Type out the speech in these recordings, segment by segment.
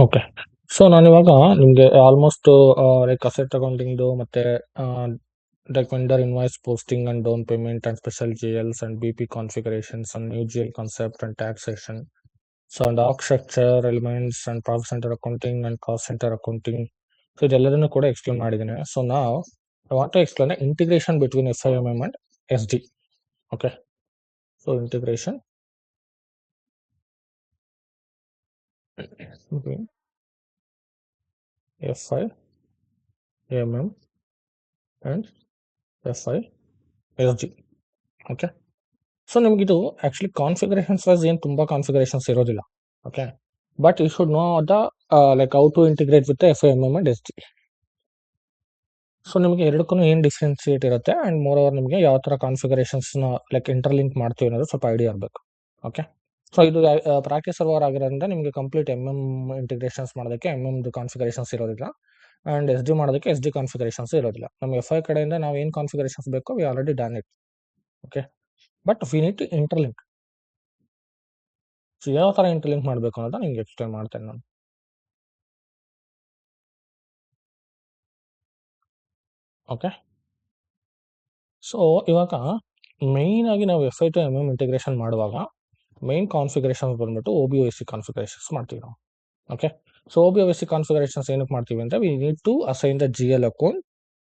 Okay. So ನಾನಿವಾಗ ನಿಮಗೆ almost like asset ಅಕೌಂಟಿಂಗ್‌ದು ಮತ್ತೆ like vendor invoice posting and down payment and special GLs and BP configurations and new GL concept and taxation. So and org structure elements and profit centre accounting and cost centre accounting. So ಇದೆಲ್ಲದನ್ನು ಕೂಡ explain ಮಾಡಿದ್ದೀನಿ. So ನಾವ್ I want to explain integration between FIMM and SD. Okay. So integration between FIMM and FISD. Okay. So ನಿಮಗಿದು actually configurations wise ಏನು ತುಂಬಾ configurations ಇರೋದಿಲ್ಲ. Okay. But you should know the like how to integrate with FIMM and SD. So ನಿಮಗೆ ಎರಡಕ್ಕೂ ಏನು differentiate ಇರುತ್ತೆ and more over ನಿಮಗೆ ಯಾವ ಥರ ಕಾನ್ಫಿಗರೇಷನ್ಸ್ನ ಲೈಕ್ ಇಂಟರ್ಲಿಂಕ್ ಮಾಡ್ತೀವಿ ಅನ್ನೋದು ಸ್ವಲ್ಪ ಐಡಿಯಾ ಇರಬೇಕು. ಓಕೆ. ಸೊ ಇದು ಪ್ರಾಕ್ಟೀಸ್ ಸರ್ವರ್ ಆಗಿರೋದ್ರಿಂದ ನಿಮಗೆ ಕಂಪ್ಲೀಟ್ ಇಂಟಿಗ್ರೇಷನ್ಸ್ ಮಾಡೋದಕ್ಕೆ MMದು ಕಾನ್ಫಿಗರೇಷನ್ಸ್ ಇರೋದಿಲ್ಲ ಅಂಡ್ SD ಮಾಡೋದಕ್ಕೆ SD ಕಾನ್ಫಿಗರೇಷನ್ಸ್ ಇರೋದಿಲ್ಲ. ನಮ್ಮ FI ಕಡೆಯಿಂದ ನಾವು ಏನು ಕಾನ್ಫಿಗರೇಷನ್ಸ್ ಬೇಕೋ we already done it. Okay. But we need to interlink. So ಯಾವ ಥರ ಇಂಟರ್ಲಿಂಕ್ ಮಾಡಬೇಕು ಅನ್ನೋದನ್ನ ನಿಮ್ಗೆ ಎಕ್ಸ್ಪ್ಲೇನ್ ಮಾಡ್ತೇನೆ ನಾನು. ಓಕೆ. ಸೊ ಇವಾಗ ಮೇಯ್ನ್ ಆಗಿ ನಾವು FI ಟು MM ಇಂಟಿಗ್ರೇಷನ್ ಮಾಡುವಾಗ ಮೇನ್ ಕಾನ್ಫಿಗರೇಷನ್ಸ್ ಬಂದ್ಬಿಟ್ಟು OBOSC ಕಾನ್ಫಿಗರೇಷನ್ಸ್ ಮಾಡ್ತೀವಿ ನಾವು. ಓಕೆ. ಸೊ OBOSC ಕಾನ್ಫಿಗರೇಷನ್ಸ್ ಏನಕ್ಕೆ ಮಾಡ್ತೀವಿ ಅಂದರೆ we need to assign the GL account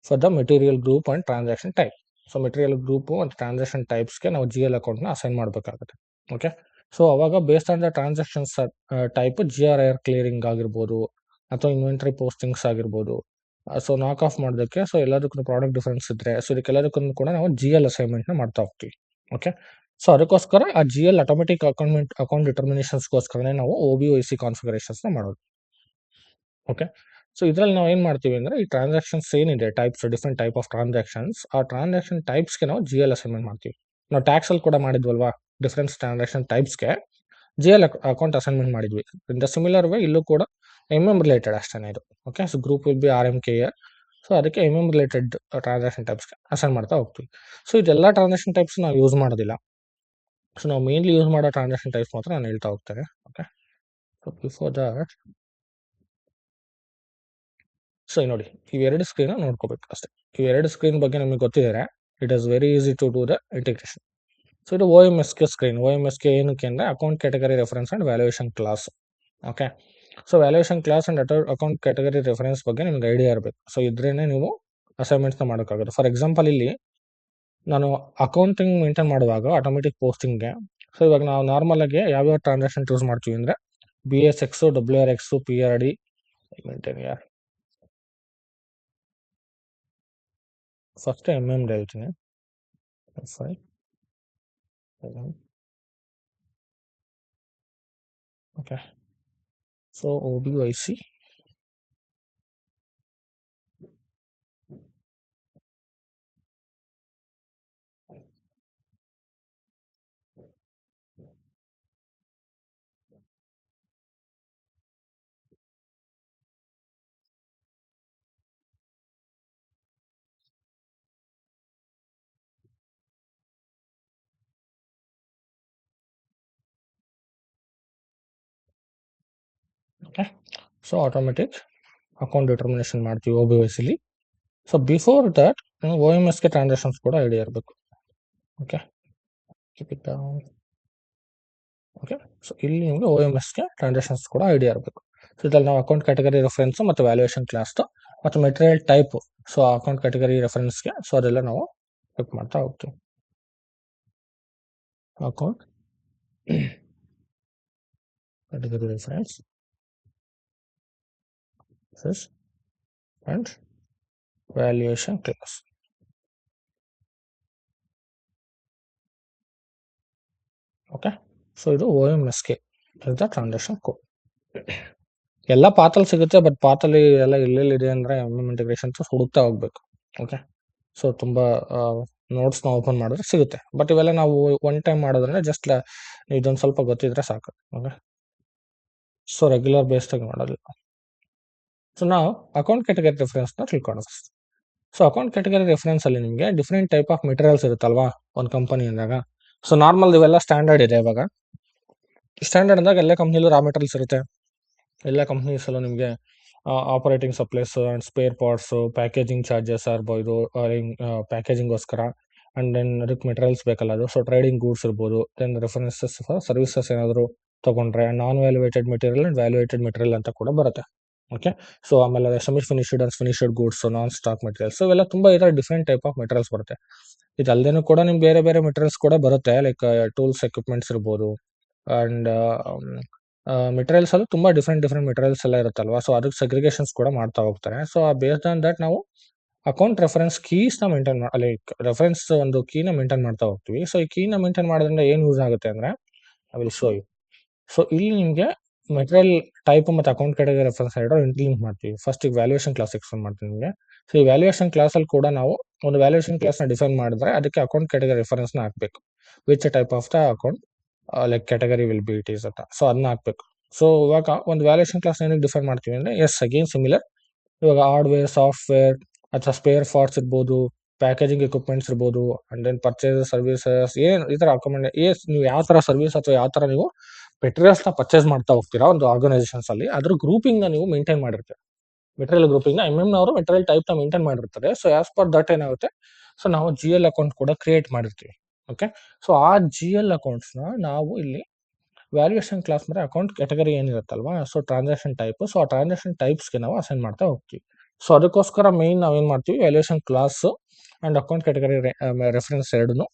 for the material group and transaction type. So material group ಮತ್ತು ಟ್ರಾನ್ಸಾಕ್ಷನ್ ಟೈಪ್ಸ್ಗೆ ನಾವು GL ಅಕೌಂಟ್ನ ಅಸೈನ್ ಮಾಡಬೇಕಾಗುತ್ತೆ. ಓಕೆ. ಸೊ ಅವಾಗ based on the transactions type GRIR clearing ಆಗಿರ್ಬೋದು ಅಥವಾ ಇನ್ವೆಂಟ್ರಿ ಪೋಸ್ಟಿಂಗ್ಸ್ ಆಗಿರ್ಬೋದು. So knock off ಮಾಡೋದಕ್ಕೆ ಸೊ ಎಲ್ಲದಕ್ಕೂ ಪ್ರಾಡಕ್ಟ್ ಡಿಫರೆನ್ಸ್ ಇದ್ರೆ ಸೊ ಇದಕ್ಕೆಲ್ಲದಕ್ಕೂ ಕೂಡ ನಾವು GL ಅಸೈನ್ಮೆಂಟ್ನ ಮಾಡ್ತಾ ಹೋಗ್ತೀವಿ. ಓಕೆ. ಸೊ ಅದಕ್ಕೋಸ್ಕರ ಆ GL ಆಟೋಮೆಟಿಕ್ ಅಕೌಂಟ್ ಡಿಟರ್ಮಿನೇಷನ್ಸ್ಗೋಸ್ಕರನೇ ನಾವು OBOSC ಕಾನ್ಫಿಗರೇಷನ್ಸ್ನ ಮಾಡೋದು. ಓಕೆ. ಸೊ ಇದರಲ್ಲಿ ನಾವು ಏನು ಮಾಡ್ತೀವಿ ಅಂದರೆ ಈ ಟ್ರಾನ್ಸಾಕ್ಷನ್ಸ್ ಏನಿದೆ types different type of transactions ಆ ಟ್ರಾನ್ಸಾಕ್ಷನ್ ಟೈಪ್ಸ್ಗೆ ನಾವು GL ಅಸೈನ್ಮೆಂಟ್ ಮಾಡ್ತೀವಿ. ನಾವು ಟ್ಯಾಕ್ಸಲ್ಲಿ ಕೂಡ ಮಾಡಿದ್ವಲ್ವಾ ಡಿಫ್ರೆಂಟ್ ಟ್ರಾನ್ಸಾಕ್ಷನ್ ಟೈಪ್ಸ್ಗೆ GL ಅಕೌಂಟ್ ಅಸೈನ್ಮೆಂಟ್ ಮಾಡಿದ್ವಿ. ಇನ್ ದ ಸಿಮಿಲರ್ ವೇ ಇಲ್ಲೂ ಕೂಡ MM ರಿಲೇಟೆಡ್ ಅಷ್ಟೇ ಇದು. Okay. So group will be RMKR. So ಅದಕ್ಕೆ MM ರಿಲೇಟೆಡ್ ಟ್ರಾನ್ಸಾಕ್ಷನ್ ಟೈಪ್ಸ್ಗೆ ಅಸೈನ್ ಮಾಡ್ತಾ ಹೋಗ್ತೀವಿ. ಸೊ ಇದೆಲ್ಲ ಟ್ರಾನ್ಸಾಕ್ಷನ್ ಟೈಪ್ಸ್ ನಾವು ಯೂಸ್ ಮಾಡೋದಿಲ್ಲ. ಸೊ ನಾವು ಮೇನ್ಲಿ ಯೂಸ್ ಮಾಡೋ ಟ್ರಾನ್ಸಾಕ್ಷನ್ ಟೈಪ್ಸ್ ಮಾತ್ರ ನಾನು ಹೇಳ್ತಾ ಹೋಗ್ತೇನೆ. Okay. So before that so ನೋಡಿ ಇವೆರಡು ಸ್ಕ್ರೀನ್ ನೋಡ್ಕೋಬೇಕು ಅಷ್ಟೇ. ಇವೆರಡು ಸ್ಕ್ರೀನ್ ಬಗ್ಗೆ ನಿಮಗೆ ಗೊತ್ತಿದ್ದಾರೆ it is very easy to do the integration. So ಇದು OMSK ಸ್ಕ್ರೀನ್. OMSK ಏನಕ್ಕೆ ಅಂದರೆ account category reference and valuation class. Okay. So valuation class and account category reference ಬಗ್ಗೆ ನಿಮ್ಗೆ ಐಡಿಯಾ ಇರಬೇಕು. ಸೊ ಇದ್ರೇನೆ ನೀವು ಅಸೈನ್ಮೆಂಟ್ಸ್ನ ಮಾಡೋಕ್ಕಾಗುತ್ತೆ. ಫಾರ್ ಎಕ್ಸಾಂಪಲ್ ಇಲ್ಲಿ ನಾನು ಅಕೌಂಟಿಂಗ್ ಮೇಂಟೈನ್ ಮಾಡುವಾಗ ಆಟೋಮೆಟಿಕ್ ಪೋಸ್ಟಿಂಗ್ಗೆ ಸೊ ಇವಾಗ ನಾವು ನಾರ್ಮಲ್ ಆಗಿ ಯಾವ್ಯಾವ ಟ್ರಾನ್ಸಾಕ್ಷನ್ ಚೂಸ್ ಮಾಡ್ತೀವಿ ಅಂದರೆ BSX WRX PRD maintain first MM ಹೇಳ್ತೀನಿ. FI okay. So OBOIC okay. So automatic account determination ಮಾಡ್ತೀವಿ OBOICಲಿ. So before that OMSK transactions ಕೂಡ ಐಡಿಯಾ ಇರಬೇಕು. Okay. Keep it down. Okay. So ಇಲ್ಲಿ ನಿಮಗೆ OMSK ಟ್ರಾನ್ಸಾಕ್ಷನ್ಸ್ ಕೂಡ ಐಡಿಯಾ ಇರಬೇಕು. ಸೊ ಇದ್ರಲ್ಲಿ ನಾವು ಅಕೌಂಟ್ ಕ್ಯಾಟಗರಿ ರೆಫರೆನ್ಸ್ ಮತ್ತು ವ್ಯಾಲ್ಯೂಯೇಷನ್ ಕ್ಲಾಸ್ದು ಮತ್ತು material type so account category ರೆಫರೆನ್ಸ್ಗೆ ಸೊ ಅದೆಲ್ಲ ನಾವು ಚೆಕ್ ಮಾಡ್ತಾ ಹೋಗ್ತೀವಿ. Account category reference and valuation class. Okay. So ಇದು OMSK is the transaction code. ಎಲ್ಲ ಪಾತಲ್ಲಿ ಸಿಗುತ್ತೆ ಬಟ್ ಪಾತಲ್ಲಿ ಎಲ್ಲ ಎಲ್ಲೆಲ್ಲಿದೆ ಅಂದರೆ MM ಇಂಟಿಗ್ರೇಷನ್ಸ್ ಹುಡುಕ್ತಾ ಹೋಗ್ಬೇಕು. ಓಕೆ. ಸೊ ತುಂಬ ನೋಟ್ಸ್ನ ಓಪನ್ ಮಾಡಿದ್ರೆ ಸಿಗುತ್ತೆ ಬಟ್ ಇವೆಲ್ಲ ನಾವು ಒನ್ ಟೈಮ್ ಮಾಡೋದ್ರಿಂದ ಜಸ್ಟ್ ಇದೊಂದು ಸ್ವಲ್ಪ ಗೊತ್ತಿದ್ರೆ ಸಾಕು. ಓಕೆ. ಸೊ ರೆಗ್ಯುಲರ್ ಬೇಸ್ಡಾಗಿ ಮಾಡೋದಿಲ್ಲ. ಸೊ ನಾವು ಅಕೌಂಟ್ ಕ್ಯಾಟಗರಿ ರೆಫರೆನ್ಸ್ನ ತಿಳ್ಕೊಳ್ಳೋಣ ಫಸ್ಟ್. ಸೊ ಅಕೌಂಟ್ ಕ್ಯಾಟಗರಿ ರೆಫರೆನ್ಸಲ್ಲಿ ನಿಮಗೆ ಡಿಫ್ರೆಂಟ್ ಟೈಪ್ ಆಫ್ ಮೆಟೀರಿಯಲ್ಸ್ ಇರುತ್ತಲ್ವಾ ಒಂದು ಕಂಪನಿ ಅಂದಾಗ. ಸೊ ನಾರ್ಮಲ್ ಇವೆಲ್ಲ ಸ್ಟ್ಯಾಂಡರ್ಡ್ ಇದೆ. ಇವಾಗ ಸ್ಟ್ಯಾಂಡರ್ಡ್ ಅಂದಾಗ ಎಲ್ಲ ಕಂಪ್ನಿಲೂ ರಾ ಮೆಟೀರಿಯಲ್ಸ್ ಇರುತ್ತೆ. ಎಲ್ಲ ಕಂಪ್ನೀಸಲ್ಲೂ ನಿಮಗೆ operating supplies and spare parts, packaging charges ಇರ್ಬೋದು, ಪ್ಯಾಕೇಜಿಂಗೋಸ್ಕರ ಆ್ಯಂಡ್ ದೆನ್ ಅದಕ್ಕೆ ಮೆಟೀರಿಯಲ್ಸ್ ಬೇಕಲ್ಲ ಅದು. ಸೊ ಟ್ರೇಡಿಂಗ್ ಗೂಡ್ಸ್ ಇರ್ಬೋದು, ದೆನ್ ರೆಫರೆನ್ಸಸ್ ಸರ್ವಿಸಸ್ ಏನಾದರೂ ತೊಗೊಂಡ್ರೆ ನಾನ್ ವ್ಯಾಲ್ಯೂಯೇಟೆಡ್ ಮೆಟೀರಿಯಲ್ ಆ್ಯಂಡ್ ವ್ಯಾಲ್ಯೂಯೇಟೆಡ್ ಮೆಟೀರಿಯಲ್ ಅಂತ ಕೂಡ ಬರುತ್ತೆ. ಓಕೆ. ಸೊ ಆಮೇಲೆ semi finished and finished goods, non stock materials, ಇವೆಲ್ಲ ತುಂಬ ಈ ಥರ ಡಿಫ್ರೆಂಟ್ ಟೈಪ್ ಆಫ್ ಮೆಟೀರಿಯಲ್ಸ್ ಬರುತ್ತೆ. ಇದಲ್ಲದೇನೂ ಕೂಡ ನಿಮ್ಗೆ ಬೇರೆ ಬೇರೆ ಮೆಟೀರಿಯಲ್ಸ್ ಕೂಡ ಬರುತ್ತೆ, ಲೈಕ್ ಟೂಲ್ಸ್ ಎಕ್ವಿಪ್ಮೆಂಟ್ಸ್ ಇರ್ಬೋದು. ಆ್ಯಂಡ್ ಮೆಟೀರಿಯಲ್ಸ್ ಅಲ್ಲೂ ತುಂಬ ಡಿಫ್ರೆಂಟ್ ಮೆಟೀರಿಯಲ್ಸ್ ಎಲ್ಲ ಇರುತ್ತಲ್ವಾ. ಸೊ ಅದಕ್ಕೆ ಸೆಗ್ರಿಗೇಷನ್ಸ್ ಕೂಡ ಮಾಡ್ತಾ ಹೋಗ್ತಾರೆ. ಸೊ ಬೇಸ್ಡ್ ಆನ್ ದಟ್ ನಾವು ಅಕೌಂಟ್ ರೆಫರೆನ್ಸ್ ಕೀಸ್ನ ಮೇಂಟೈನ್ ಲೈಕ್ ರೆಫರೆನ್ಸ್ ಒಂದು ಕೀನ ಮೇಂಟೈನ್ ಮಾಡ್ತಾ ಹೋಗ್ತೀವಿ. ಸೊ ಈ ಕೀನ ಮೇಂಟೈನ್ ಮಾಡೋದ್ರಿಂದ ಏನು ಯೂಸ್ ಆಗುತ್ತೆ ಅಂದರೆ, I will show you. So ಇಲ್ಲಿ ನಿಮಗೆ ಮೆಟೀರಿಯಲ್ ಟೈಪ್ ಮತ್ತು ಅಕೌಂಟ್ ಕೆಟಗರಿ ರೆಫರೆನ್ಸ್ ಎರಡು ಇಂಟರ್ಲಿಂಕ್ ಮಾಡ್ತೀವಿ. ಫಸ್ಟ್ ಈಗ ವ್ಯಾಲ್ಯೂಯೇಷನ್ ಕ್ಲಾಸ್ ಎಕ್ಸ್ಪ್ಲೇನ್ ಮಾಡ್ತೀನಿ ನಿಮಗೆ. ಸೊ ಈ ವ್ಯಾಲ್ಯೂಯೇಷನ್ ಕ್ಲಾಸಲ್ಲಿ ಕೂಡ ನಾವು ಒಂದು ವ್ಯಾಲ್ಯೂಯೇಷನ್ ಕ್ಲಾಸ್ನ ಡಿಫೈನ್ ಮಾಡಿದ್ರೆ ಅದಕ್ಕೆ ಅಕೌಂಟ್ ಕೆಟಗರಿ ರೆಫರೆನ್ಸ್ನ ಹಾಕಬೇಕು. Which type of the account like category will be it is ಅಂತ. ಸೊ ಅದನ್ನ ಹಾಕಬೇಕು. ಸೊ ಇವಾಗ ಒಂದು ವ್ಯಾಲ್ಯೂಯೇಷನ್ ಕ್ಲಾಸ್ ಏನಕ್ಕೆ ಡಿಫೈನ್ ಮಾಡ್ತೀವಿ ಅಂದರೆ, ಎಸ್ ಅಗೇನ್ ಸಿಮಿಲರ್. ಇವಾಗ ಹಾರ್ಡ್ವೇರ್, ಸಾಫ್ಟ್ವೇರ್ ಅಥವಾ ಸ್ಪೇರ್ ಪಾರ್ಟ್ಸ್ ಇರ್ಬೋದು, ಪ್ಯಾಕೇಜಿಂಗ್ ಎಕ್ವಿಪ್ಮೆಂಟ್ಸ್ ಇರ್ಬೋದು, ಅಂಡ್ ದೆನ್ ಪರ್ಚೇಸ್ ಸರ್ವಿಸಸ್, ಏನು ಈ ಥರ ನೀವು ಯಾವ ಥರ ಸರ್ವಿಸ್ ಅಥವಾ ಯಾವ ಥರ ನೀವು ಮೆಟೀರಿಯಲ್ಸ್ನ ಪರ್ಚೇಸ್ ಮಾಡ್ತಾ ಹೋಗ್ತೀರಾ ಒಂದು ಆರ್ಗನೈಸೇಷನ್ಸ್ ಅಲ್ಲಿ, ಅದ್ರ ಗ್ರೂಪಿಂಗ್ನ ನೀವು ಮೇಂಟೈನ್ ಮಾಡಿರ್ತೀರಿ. ಮೆಟೀರಿಯಲ್ ಗ್ರೂಪಿಂಗ್ನ ಅವರು ಮೆಟೀರಿಯಲ್ ಟೈಪ್ನ ಮೇಂಟೈನ್ ಮಾಡಿರ್ತಾರೆ. ಸೊ ಆಸ್ ಪರ್ ದಟ್ ಏನಾಗುತ್ತೆ, ಸೊ ನಾವು ಜಿ ಎಲ್ ಅಕೌಂಟ್ ಕೂಡ ಕ್ರಿಯೇಟ್ ಮಾಡಿರ್ತೀವಿ. ಓಕೆ. ಸೊ ಆ ಜಿ ಎಲ್ ಅಕೌಂಟ್ಸ್ನ ನಾವು ಇಲ್ಲಿ ವ್ಯಾಲ್ಯೂಯೇಷನ್ ಕ್ಲಾಸ್ ಅಂದರೆ ಅಕೌಂಟ್ ಕ್ಯಾಟಗರಿ ಏನಿರುತ್ತಲ್ವಾ, ಸೊ ಟ್ರಾನ್ಸಾಕ್ಷನ್ ಟೈಪ್, ಸೊ ಆ ಟ್ರಾನ್ಸಾಕ್ಷನ್ ಟೈಪ್ಸ್ಗೆ ನಾವು ಅಸೈನ್ ಮಾಡ್ತಾ ಹೋಗ್ತೀವಿ. ಸೊ ಅದಕ್ಕೋಸ್ಕರ ಮೇನ್ ನಾವೇನು ಮಾಡ್ತೀವಿ, valuation class and account category reference ಎರಡನ್ನೂ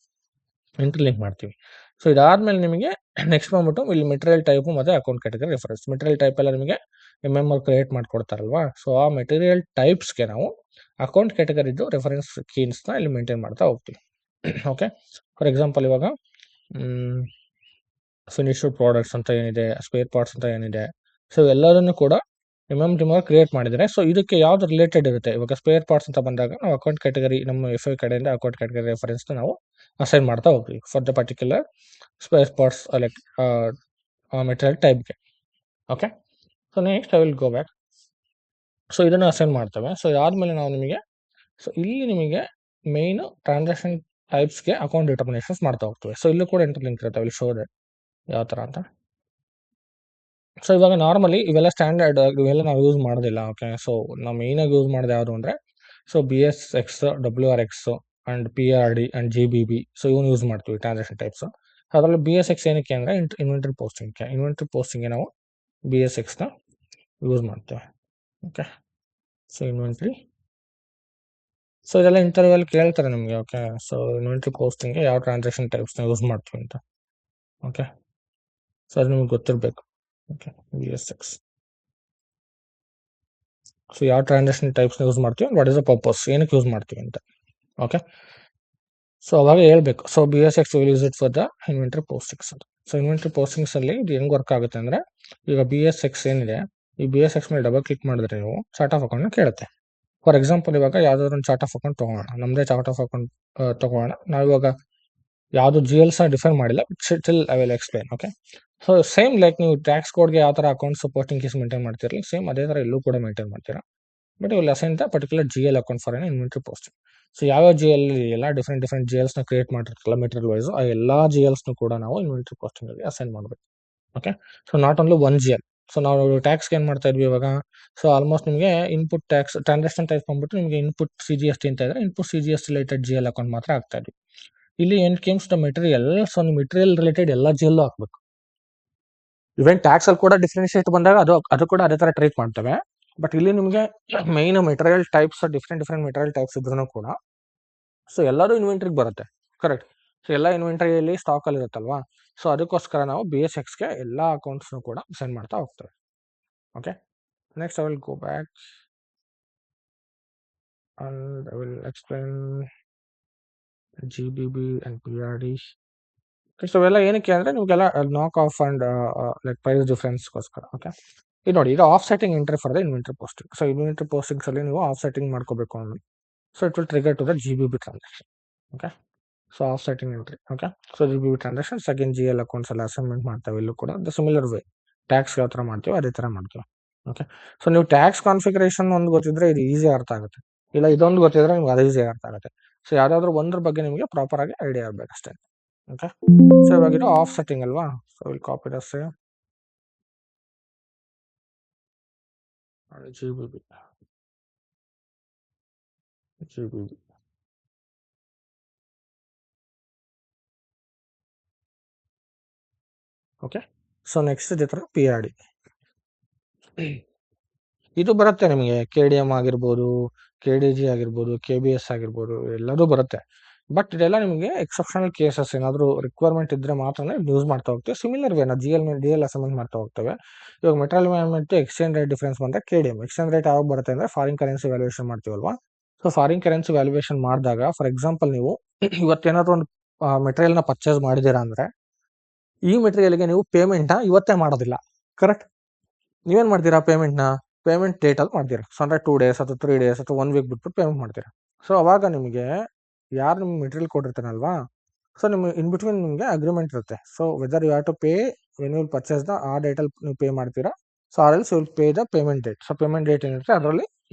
ಇಂಟರ್ಲಿಂಕ್ ಮಾಡ್ತೀವಿ. ಸೊ ಇದಾದ್ಮೇಲೆ ನಿಮಗೆ ನೆಕ್ಸ್ಟ್ ಬಂದ್ಬಿಟ್ಟು ಇಲ್ಲಿ ಮೆಟೀರಿಯಲ್ ಟೈಪು ಮತ್ತು account category reference. Material type ಎಲ್ಲ ನಿಮಗೆ ಕ್ರಿಯೇಟ್ ಮಾಡ್ಕೊಡ್ತಾರಲ್ವಾ. ಸೊ ಆ ಮೆಟೀರಿಯಲ್ ಟೈಪ್ಸ್ಗೆ ನಾವು ಅಕೌಂಟ್ ಕ್ಯಾಟಗರಿದು ರೆಫರೆನ್ಸ್ ಕೀನ್ಸ್ನ ಇಲ್ಲಿ ಮೇಂಟೈನ್ ಮಾಡ್ತಾ ಹೋಗ್ತೀವಿ. ಓಕೆ. ಫಾರ್ ಎಕ್ಸಾಂಪಲ್ ಇವಾಗ ಫಿನಿಶ್ಡ್ ಪ್ರಾಡಕ್ಟ್ಸ್ ಅಂತ ಏನಿದೆ, ಸ್ಪೇರ್ ಪಾರ್ಟ್ಸ್ ಅಂತ ಏನಿದೆ, ಸೊ ಎಲ್ಲದನ್ನು ಕೂಡ ಕ್ರಿಯೇಟ್ ಮಾಡಿದರೆ, ಸೊ ಇದಕ್ಕೆ ಯಾವ್ದು ರಿಲೇಟೆಡ್ ಇರುತ್ತೆ. ಇವಾಗ ಸ್ಪೇರ್ ಪಾರ್ಟ್ಸ್ ಅಂತ ಬಂದಾಗ ನಾವು ಅಕೌಂಟ್ ಕ್ಯಾಟಗರಿ ನಮ್ಮ FI ಕಡೆಯಿಂದ ಅಕೌಂಟ್ ಕ್ಯಾಟಗರಿ ರೆಫರೆನ್ಸ್ನ ನಾವು ಅಸೈನ್ ಮಾಡ್ತಾ ಹೋಗ್ತೀವಿ for the particular spare parts like material ಟೈಪ್ಗೆ. Okay. So next I will go back. So ಇದನ್ನು ಅಸೈನ್ ಮಾಡ್ತೇವೆ. ಸೊ ಇದಾದ್ಮೇಲೆ ನಾವು ನಿಮಗೆ ಇಲ್ಲಿ ನಿಮಗೆ ಮೇನ್ ಟ್ರಾನ್ಸಾಕ್ಷನ್ ಟೈಪ್ಸ್ಗೆ ಅಕೌಂಟ್ ಡಿಟರ್ಮಿನೇಷನ್ಸ್ ಮಾಡ್ತಾ ಹೋಗ್ತೇವೆ. ಸೊ ಇಲ್ಲೂ ಕೂಡ ಇಂಟರ್ಲಿಂಕ್ ಇರುತ್ತೆ, ವಿಲ್ ಶೋ ದಟ್ ಯಾವ ಥರ ಅಂತ. ಸೊ ಇವಾಗ ನಾರ್ಮಲಿ ಇವೆಲ್ಲ ಸ್ಟ್ಯಾಂಡರ್ಡ್, ಇವೆಲ್ಲ ನಾವು ಯೂಸ್ ಮಾಡೋದಿಲ್ಲ. ಓಕೆ. ಸೊ ನಾವು ಮೇಯ್ನಾಗಿ ಯೂಸ್ ಮಾಡೋದು ಯಾವುದು ಅಂದರೆ, so BSX, WRX and PRD and GBB. So ಇವನು ಯೂಸ್ ಮಾಡ್ತೀವಿ ಟ್ರಾನ್ಸಾಕ್ಷನ್ ಟೈಪ್ಸ್. ಅದರಲ್ಲಿ BSX ಏನಕ್ಕೆ ಅಂದರೆ ಇನ್ವೆಂಟ್ರಿ ಪೋಸ್ಟಿಂಗ್ಗೆ ನಾವು BSXನ ಯೂಸ್ ಮಾಡ್ತೇವೆ. ಓಕೆ. ಸೊ ಇನ್ವೆಂಟ್ರಿ, ಸೊ ಇದೆಲ್ಲ ಇಂಟರ್ವ್ಯೂಲ್ಲಿ ಕೇಳ್ತಾರೆ ನಿಮಗೆ. ಓಕೆ. ಸೊ ಇನ್ವೆಂಟ್ರಿ ಪೋಸ್ಟಿಂಗ್ಗೆ ಯಾವ ಟ್ರಾನ್ಸಾಕ್ಷನ್ ಟೈಪ್ಸ್ನ ಯೂಸ್ ಮಾಡ್ತೀವಿ ಅಂತ. ಓಕೆ. ಸೊ ಅದು ನಿಮ್ಗೆ ಗೊತ್ತಿರಬೇಕು. ಓಕೆ. BSX, ಸೊ ಯಾವ ಟ್ರಾನ್ಸಾಕ್ಷನ್ ಟೈಪ್ಸ್ನ ಯೂಸ್ ಮಾಡ್ತೀವಿ, ವಾಟ್ ಇಸ್ ದ ಪರ್ಪಸ್, ಏನಕ್ಕೆ ಯೂಸ್ ಮಾಡ್ತೀವಿ ಅಂತ. ಓಕೆ. ಸೊ ಅವಾಗ ಹೇಳ್ಬೇಕು. So BSX will use it for the inventory postings ಅಂತ. ಸೊ ಇನ್ವೆಂಟ್ರಿ ಪೋಸ್ಟಿಂಗ್ಸಲ್ಲಿ ಇದು ಹೆಂಗೆ ವರ್ಕ್ ಆಗುತ್ತೆ ಅಂದರೆ, ಈಗ BSX ಏನಿದೆ, ಈ BSX ಮೇಲೆ ಡಬಲ್ ಕ್ಲಿಕ್ ಮಾಡಿದ್ರೆ ನೀವು ಚಾರ್ಟ್ ಆಫ್ ಅಕೌಂಟ್ನ ಕೇಳುತ್ತೆ. ಫಾರ್ ಎಕ್ಸಾಂಪಲ್ ಇವಾಗ ಯಾವುದಾದ್ರು ಒಂದು ಚಾರ್ಟ್ ಆಫ್ ಅಕೌಂಟ್ ತೊಗೊಳ್ಳೋಣ, ನಮ್ಮದೇ ಚಾರ್ಟ್ ಆಫ್ ಅಕೌಂಟ್ ತೊಗೊಳ್ಳೋಣ. ನಾವಿವಾಗ ಯಾವುದು GLಸ್ನ ಡಿಫೈನ್ ಮಾಡಿಲ್ಲ, still I will explain. Okay. So same like ನೀವು ಟ್ಯಾಕ್ಸ್ ಕೋಡ್ಗೆ ಯಾವ ಥರ ಅಕೌಂಟ್ಸ್ ಪೋಸ್ಟಿಂಗ್ ಕೇಸ್ ಮೇಂಟೈನ್ ಮಾಡ್ತಿರಲಿ, ಸೇಮ್ ಅದೇ ಥರ ಇಲ್ಲೂ ಕೂಡ ಮೇಂಟೈನ್ ಮಾಡ್ತೀರಾ. But will assign the particular GL account for an inventory posting. So ಯಾವ GL ಎಲ್ಲ ಡಿಫ್ರೆಂಟ್ GLಸ್ನ ಕ್ರಿಯೇಟ್ ಮಾಡಿರ್ತಾರಲ್ಲ ಮೆಟೀರಿಯಲ್ ವೈಸ್, ಆ ಎಲ್ಲ GLಸ್ನು ಕೂಡ ನಾವು ಇನ್ವೆಂಟ್ರಿ ಪೋಸ್ಟಿಂಗಲ್ಲಿ ಅಸೈನ್ ಮಾಡಬೇಕು. Okay. So not only one GL. So ನಾವು ಟ್ಯಾಕ್ಸ್ಗೆ ಏನು ಮಾಡ್ತಾ ಇದ್ವಿ ಇವಾಗ, ಸೊ ಆಲ್ಮೋಸ್ಟ್ ನಿಮಗೆ ಇನ್ಪುಟ್ ಟ್ಯಾಕ್ಸ್ ಟ್ರಾನ್ಸಾಕ್ಷನ್ ಟೈಪ್ ಬಂದ್ಬಿಟ್ಟು ನಿಮಗೆ ಇನ್ಪುಟ್ CGST ಅಂತ ಇದ್ರೆ input CGST related GL account ಮಾತ್ರ ಆಗ್ತಾ ಇದ್ವಿ. ಇಲ್ಲಿ ಏನ್ ಕೇಮ್ಸ್ ದ ಮೆಟೀರಿಯಲ್, ಸೊ ನೀವು ಮೆಟೀರಿಯಲ್ ರಿಲೇಟೆಡ್ ಎಲ್ಲ GL ಹಾಕ್ಬೇಕು. ಇವನ್ ಟ್ಯಾಕ್ಸ್ ಅಲ್ಲಿ ಕೂಡ ಡಿಫ್ರೆನ್ಶಿಯೇಟ್ ಬಂದಾಗ ಅದು ಕೂಡ ಅದೇ ತರ ಟ್ರೀಟ್ ಮಾಡ್ತೇವೆ. ಬಟ್ ಇಲ್ಲಿ ನಿಮಗೆ main material types different material types ಇದ್ರೂ ಕೂಡ, ಸೊ ಎಲ್ಲರೂ ಇನ್ವೆಂಟ್ರಿಗೆ ಬರುತ್ತೆ. ಕರೆಕ್ಟ್. ಸೊ ಎಲ್ಲ ಇನ್ವೆಂಟ್ರಿಯಲ್ಲಿ ಸ್ಟಾಕ್ ಅಲ್ಲಿ ಇರುತ್ತಲ್ವಾ. ಸೊ ಅದಕ್ಕೋಸ್ಕರ ನಾವು BSXಗೆ ಎಲ್ಲ ಅಕೌಂಟ್ಸ್ನು ಕೂಡ ಸೆಂಡ್ ಮಾಡ್ತಾ ಹೋಗ್ತೇವೆ. Okay. Next I will go back and I will explain GBB and PRD. So ಇವೆಲ್ಲ ಏನಕ್ಕೆ ಅಂದರೆ ನಿಮಗೆಲ್ಲ knock off and like price ಡಿಫ್ರೆನ್ಸ್ಗೋಸ್ಕರ. ಓಕೆ. ಇದು ನೋಡಿ, ಇದು of setting entry for the inventory posting. So inventory postings ಅಲ್ಲಿ ನೀವು ಆಫ್ ಸೆಟ್ಟಿಂಗ್ ಮಾಡ್ಕೋಬೇಕು ಅಂದ್ರೆ, so it will trigger to the GBB transaction. Okay. So offsetting entry. Okay. So GBB transaction second GL accounts ಎಲ್ಲ assignment ಮಾಡ್ತೇವೆ. ಇಲ್ಲೂ ಕೂಡ the similar way tax ಯಾವ ಥರ ಮಾಡ್ತೀವಿ ಅದೇ ಥರ ಮಾಡ್ತೀವಿ. ಓಕೆ. ಸೊ ನೀವು ಟ್ಯಾಕ್ಸ್ ಕಾನ್ಫಿಗರೇಷನ್ ಒಂದು ಗೊತ್ತಿದ್ರೆ ಇದು ಈಸಿ ಅರ್ಥ ಆಗುತ್ತೆ, ಇಲ್ಲ ಇದೊಂದು ಗೊತ್ತಿದ್ರೆ ನಿಮ್ಗೆ ಅದು ಈಸಿ ಅರ್ಥ ಆಗುತ್ತೆ. ಸೊ ಯಾವುದಾದ್ರೂ ಒಂದ್ರ ಬಗ್ಗೆ ನಿಮಗೆ ಪ್ರಾಪರ್ ಆಗಿ ಐಡಿಯಾ ಇರಬೇಕು ಅಷ್ಟೇ. ಓಕೆ. ಸೊ ಇವಾಗ ಇದು ಆಫ್ ಸೆಟ್ಟಿಂಗ್ ಅಲ್ವಾ. So will copy the same GBP. GBP. Okay. So next ಇದೇ ಥರ PRD. ಇದು ಬರುತ್ತೆ ನಿಮಗೆ KDM ಆಗಿರ್ಬೋದು, KDG ಆಗಿರ್ಬೋದು, KBS ಆಗಿರ್ಬೋದು, ಎಲ್ಲದೂ ಬರುತ್ತೆ. ಬಟ್ ಇದೆಲ್ಲ ನಿಮಗೆ ಎಕ್ಸೆಪ್ಷನಲ್ ಕೇಸಸ್ ಏನಾದರೂ ರಿಕ್ವೈರ್ಮೆಂಟ್ ಇದ್ದರೆ ಮಾತ್ರನೇ ಯೂಸ್ ಮಾಡ್ತಾ ಹೋಗ್ತೀವಿ. ಸಿಮಿಲರ್ ವೇನ DL ಅಸೈನ್ಮೆಂಟ್ ಮಾಡ್ತಾ ಹೋಗ್ತೇವೆ. ಇವಾಗ material management exchange rate difference ಬಂದರೆ KDM. ಎಕ್ಸ್ಚೇಂಜ್ ರೇಟ್ ಯಾವಾಗ ಬರುತ್ತೆ ಅಂದರೆ ಫಾರಿನ್ ಕರೆನ್ಸಿ ವ್ಯಾಲ್ಯೂಯೇಷನ್ ಮಾಡ್ತೀವಲ್ವಾ. ಸೊ ಫಾರಿನ್ ಕರೆನ್ಸಿ ವ್ಯಾಲ್ಯೂಯೇಷನ್ ಮಾಡಿದಾಗ ಫಾರ್ ಎಕ್ಸಾಂಪಲ್ ನೀವು ಇವತ್ತೇನಾದರೂ ಒಂದು ಮೆಟೀರಿಯಲ್ನ ಪರ್ಚೇಸ್ ಮಾಡಿದ್ದೀರಾ ಅಂದರೆ ಈ ಮೆಟೀರಿಯಲ್ಗೆ ನೀವು ಪೇಮೆಂಟ್ನ ಇವತ್ತೇ ಮಾಡೋದಿಲ್ಲ. ಕರೆಕ್ಟ್? ನೀವೇನು ಮಾಡ್ತೀರಾ ಪೇಮೆಂಟ್ ಡೇಟಲ್ಲಿ ಮಾಡ್ತೀರಾ. ಸೊ ಅಂದರೆ 2 ಡೇಸ್ ಅಥವಾ 3 ಡೇಸ್ ಅಥವಾ 1 ವೀಕ್ ಬಿಟ್ಬಿಟ್ಟು ಪೇಮೆಂಟ್ ಮಾಡ್ತೀರಾ. ಸೊ ಅವಾಗ ನಿಮಗೆ ಯಾರು ನಿಮ್ಗೆ ಮೆಟೀರಿಯಲ್ ಕೊಟ್ಟಿರ್ತಾನಲ್ವಾ, ಸೊ ನಿಮಗೆ ಇನ್ ಬಿಟ್ವೀನ್ ನಿಮಗೆ ಅಗ್ರಿಮೆಂಟ್ ಇರುತ್ತೆ. So whether you have to pay when you purchase ಆ ಡೇಟಲ್ಲಿ ನೀವು ಪೇ ಮಾಡ್ತೀರಾ. So or else you will pay the payment date. So payment date ಏನಿರುತ್ತೆ ಅದರಲ್ಲಿ